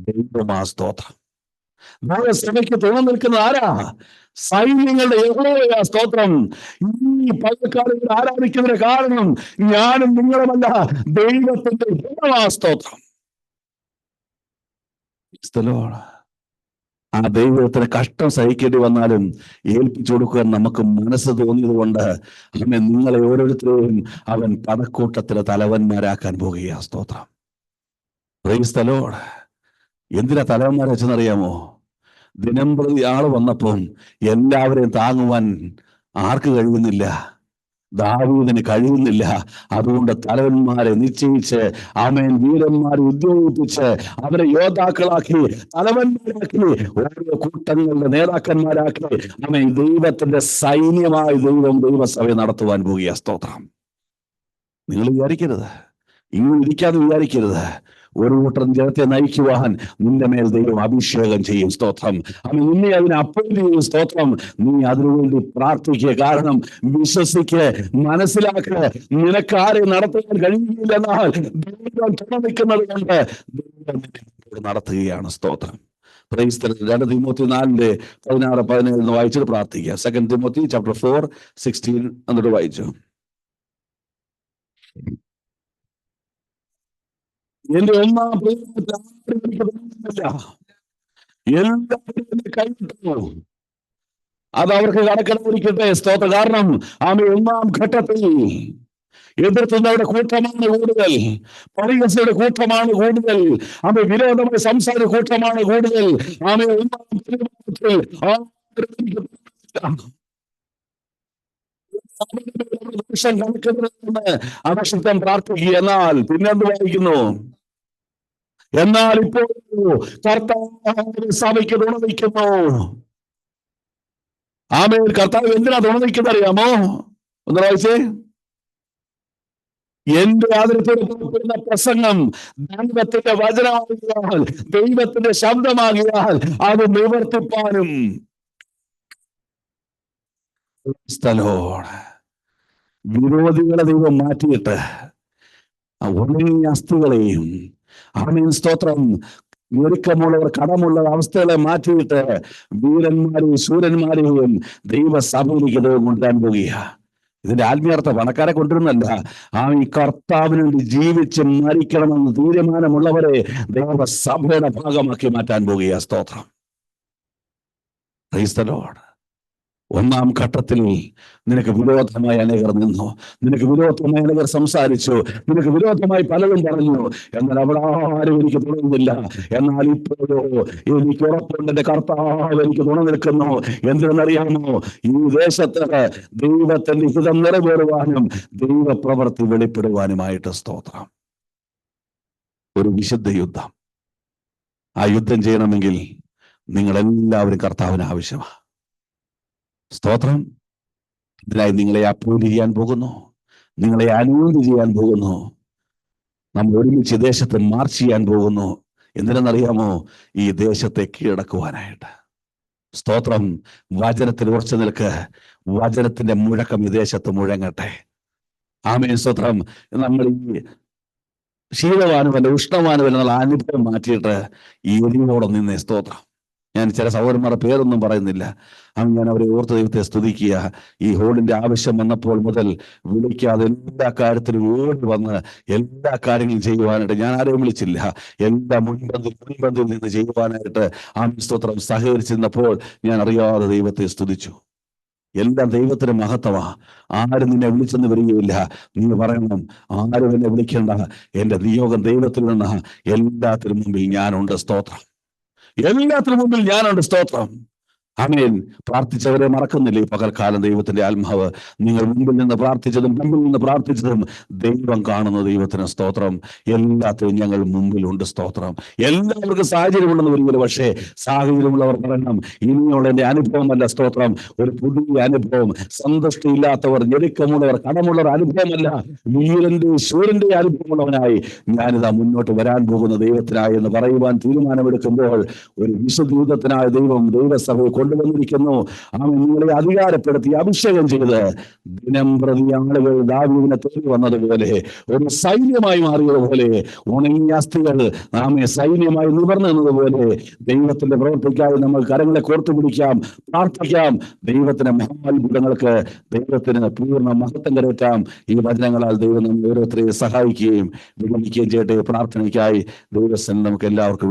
Speaker 1: ദൈവമാ. സ്തോത്രം. ദൈവസഭയ്ക്ക് തുണ നിൽക്കുന്നത് ആരാ? സൈന്യങ്ങളുടെ യഹോവയാ. സ്തോത്രം. ഈ പകൽക്കാലങ്ങൾ ആരാധിക്കുന്നതിന് കാരണം ഞാനും നിങ്ങളുമല്ല, ദൈവത്തിന്റെ ഗുണമാ. സ്തോത്രം. ആ ദൈവത്തിന് കഷ്ടം സഹിക്കേണ്ടി വന്നാലും ഏൽപ്പിച്ചു കൊടുക്കാൻ നമുക്ക് മനസ്സ് തോന്നിയത് കൊണ്ട് അവൻ നിങ്ങളെ ഓരോരുത്തരെയും അവൻ പടക്കൂട്ടത്തിലെ തലവന്മാരാക്കാൻ പോകുകയാ. സ്തോത്രം. Praise the Lord. എന്തിനാ തലവന്മാരെ വെച്ചെന്നറിയാമോ? ദിനം പ്രതി ആള് വന്നപ്പം എല്ലാവരെയും താങ്ങുവാൻ ആർക്ക് കഴിയുന്നില്ല? ദാവീദിന് കഴിയുന്നില്ല. അതുകൊണ്ട് തലവന്മാരെ നിശ്ചയിച്ച് ആമേൻ വീരന്മാരെ ഉദ്യോഗിപ്പിച്ച് അവരെ യോദ്ധാക്കളാക്കി തലവന്മാരാക്കി ഓരോ കൂട്ടങ്ങളുടെ നേതാക്കന്മാരാക്കി ആമേൻ ദൈവത്തിന്റെ സൈന്യമായി ദൈവസഭയെ നടത്തുവാൻ പോകുക. സ്തോത്രം. നിങ്ങൾ വിചാരിക്കരുത്, ഇങ്ങനെ ഇരിക്കാതെ വിചാരിക്കരുത്. ഒരു കൂട്ടം ജനത്തെ നയിക്കുവാൻ നിന്റെ മേൽ ദൈവം അഭിഷേകം ചെയ്യും. സ്തോത്രം. അവൻ നിന്നെ അതിനെ അപ്പോയിന്റ് ചെയ്യും. സ്തോത്രം. നീ അതിനുവേണ്ടി പ്രാർത്ഥിക്കുക. കാരണം വിശ്വസിക്ക്, മനസ്സിലാക്കുക, നിനക്കാരെ നടത്താൻ കഴിയുന്നില്ലെന്നാൽ ദൈവം തുണനിൽക്കുന്നത് കൊണ്ട് ദൈവം നിന്നെ നടത്തുകയാണ്. സ്തോത്രം. Praise the Lord. 2 തിമോത്തി 4:16-17 വായിച്ചിട്ട് പ്രാർത്ഥിക്കുക. 2 തിമോത്തി chapter 4:16 എന്നിട്ട് വായിച്ചു. എന്റെ ഒന്നാം എല്ലാവരും കൈവിട്ടു. അത് അവർക്ക് കണക്കിടാതിരിക്കട്ടെ. സ്തോത്രം. കാരണം ആമേ ഒന്നാം ഘട്ടത്തിൽ എതിർത്തുന്നവരുടെ കൂട്ടമാണ് കൂടുതൽ, പരിഹസിയുടെ കൂട്ടമാണ് കൂടുതൽ, ആമേ വിരോധമായി സംസാരിച്ച കൂട്ടമാണ് കൂടുതൽ. ആമേ ഒന്നാം അപക്ഷിത്തം പ്രാർത്ഥിക്കുക. എന്നാൽ പിന്നെന്ത് വായിക്കുന്നു? എന്നാൽ ഇപ്പോൾ കർത്താവ് സഭയ്ക്ക് തുണ നിൽക്കുന്നു. ആമേൻ. കർത്താവ് എന്തിനാ തുണ നിൽക്കുന്നത് അറിയാമോ? ഒന്ന് വായിച്ചേ. എന്റെ ആദരത്തോടെ പുറപ്പെടുന്ന പ്രസംഗം ദൈവത്തിന്റെ വചനമാകിയാൽ, ദൈവത്തിന്റെ ശബ്ദമാകിയാൽ അത് നിവർത്തിപ്പാനും. വിരോധികളെ ദൈവം മാറ്റിയിട്ട് ഉണങ്ങിയ അസ്ഥികളെയും ആമേൻ സ്തോത്രം ഞെരുക്കമുള്ളവർ കടമുള്ള അവസ്ഥകളെ മാറ്റിയിട്ട് വീരന്മാരെയും ശൂരന്മാരെയും ദൈവസഭയിലേക്ക് ദൈവം കൊണ്ടുവരാൻ പോകുക. ഇതിന്റെ ആത്മീയാർത്ഥ പണക്കാരെ കൊണ്ടുവരുന്നല്ല. ഈ കർത്താവിന് വേണ്ടി ജീവിച്ച് മരിക്കണമെന്ന് തീരുമാനമുള്ളവരെ ദൈവസഭയുടെ ഭാഗമാക്കി മാറ്റാൻ പോകുക. സ്തോത്രം. Praise the Lord. ഒന്നാം ഘട്ടത്തിൽ നിനക്ക് വിരോധമായി അനേകർ നിന്നു, നിനക്ക് വിരോധമായി അനേകർ സംസാരിച്ചു, നിനക്ക് വിരോധമായി പലതും പറഞ്ഞു. എന്നാൽ അവിടെ ആരും എനിക്ക് തുണയുന്നില്ല. എന്നാൽ ഇപ്പോഴോ എനിക്ക് ഉറപ്പുണ്ട്, എന്റെ കർത്താവ് എനിക്ക് തുണ നിൽക്കുന്നു. എന്തിനെന്നറിയാമോ? ഈ ദേശത്ത് ദൈവത്തിന്റെ ഹിതം നിറവേറുവാനും ദൈവപ്രവൃത്തി വെളിപ്പെടുവാനുമായിട്ട്. സ്തോത്രം. ഒരു വിശുദ്ധ യുദ്ധം. ആ യുദ്ധം ചെയ്യണമെങ്കിൽ നിങ്ങളെല്ലാവരും കർത്താവിന് ആവശ്യമാണ്. സ്തോത്രം. ഇതിനായി നിങ്ങളെ അപ്പോയിന്റ് ചെയ്യാൻ പോകുന്നു, നിങ്ങളെ അനുമതി ചെയ്യാൻ പോകുന്നു. നമ്മൾ ഒരുമിച്ച് ദേശത്ത് മാർച്ച് ചെയ്യാൻ പോകുന്നു. എന്തിനെന്നറിയാമോ? ഈ ദേശത്തെ കീഴടക്കുവാനായിട്ട്. സ്തോത്രം. വചനത്തിൽ ഉറച്ചു നിൽക്ക്. വചനത്തിന്റെ മുഴക്കം ഈ ദേശത്ത് മുഴങ്ങട്ടെ. ആമേൻ. സ്തോത്രം. നമ്മൾ ഈ ശീതവാനുവല്ല ഉഷ്ണവാനുവല്ല എന്നുള്ള അനുഭവം മാറ്റിയിട്ട് ഈ എരിവോടെ നിന്നേ. സ്തോത്രം. ഞാൻ ചില സഹോദരന്മാരുടെ പേരൊന്നും പറയുന്നില്ല. അന്ന് ഞാൻ അവരെ ഓർത്ത് ദൈവത്തെ സ്തുതിക്കുക. ഈ ഹോളിന്റെ ആവശ്യം വന്നപ്പോൾ മുതൽ വിളിക്കാതെ എല്ലാ കാര്യത്തിലും ഓടി വന്ന് എല്ലാ കാര്യങ്ങളും ചെയ്യുവാനായിട്ട് ഞാൻ ആരെയും വിളിച്ചില്ല. എല്ലാ മുൻപന്തിൽ നിന്ന് ചെയ്യുവാനായിട്ട് സ്തോത്രം സഹകരിച്ചിരുന്നപ്പോൾ ഞാൻ അറിയാതെ ദൈവത്തെ സ്തുതിച്ചു. എല്ലാം ദൈവത്തിന്റെ മഹത്വമാ. ആരും നിന്നെ വിളിച്ചെന്ന് വരികയില്ല. നീ പറയണം, ആരും എന്നെ വിളിക്കേണ്ട, എന്റെ നിയോഗം ദൈവത്തിൽ നിന്ന്. എല്ലാത്തിനും മുമ്പിൽ ഞാനുണ്ട്. സ്തോത്രം. എല്ലാത്തിനും മുമ്പിൽ ഞാനുണ്ട്. സ്തോത്രം. ആമേൻ. പ്രാർത്ഥിച്ചവരെ മറക്കുന്നില്ല ഈ പകൽക്കാലം ദൈവത്തിന്റെ ആത്മാവ്. നിങ്ങൾ മുമ്പിൽ നിന്ന് പ്രാർത്ഥിച്ചതും ദൈവം കാണുന്ന ദൈവത്തിന് സ്തോത്രം. എല്ലാത്തിനും ഞങ്ങൾ മുമ്പിലുണ്ട്. സ്തോത്രം. എല്ലാവർക്കും സാഹചര്യമുണ്ടെന്ന് വരില്ല, പക്ഷേ സാഹചര്യമുള്ളവർ പറയണം, ഇനിയുള്ള എന്റെ അനുഭവമല്ല സ്തോത്രം, ഒരു പുതിയ അനുഭവം. സന്തുഷ്ടിയില്ലാത്തവർ, ഞെരുക്കമുള്ളവർ, കടമുള്ളവർ അനുഭവമല്ല, വീരന്റെ ശൂരന്റെ അനുഭവമുള്ളവനായി ഞാനിതാ മുന്നോട്ട് വരാൻ പോകുന്ന ദൈവത്തിനായി എന്ന് പറയുവാൻ തീരുമാനമെടുക്കുമ്പോൾ ഒരു വിശുദ്ധീതത്തിനായ ദൈവം ദൈവസഭയെ കൊണ്ടുവന്നിരിക്കുന്നു. നിങ്ങളെ അധികാരപ്പെടുത്തി അഭിഷേകം ചെയ്ത് ദിനം പ്രതി ആളുകൾ ദാവീദിനെ തേടി വന്നതുപോലെ, ഒരു സൈന്യമായി മാറിയതുപോലെ, ഉണങ്ങിയ അസ്ഥികൾ സൈന്യമായി നിവർന്നു നിന്നതുപോലെ ദൈവത്തിന്റെ പ്രവൃത്തിക്കായി നമ്മൾ കരങ്ങളെ കോർത്തു പിടിക്കാം, പ്രാർത്ഥിക്കാം. ദൈവത്തിന്റെ മഹാത്ഭുതങ്ങൾക്ക്, ദൈവത്തിന് പൂർണ്ണ മഹത്വം കരയറ്റാം. ഈ വചനങ്ങളാൽ ദൈവം നമ്മൾ ഓരോരുത്തരെയും സഹായിക്കുകയും വിടുവിക്കുകയും ചെയ്യട്ടെ. പ്രാർത്ഥനയ്ക്കായി ദൈവസേന നമുക്ക് എല്ലാവർക്കും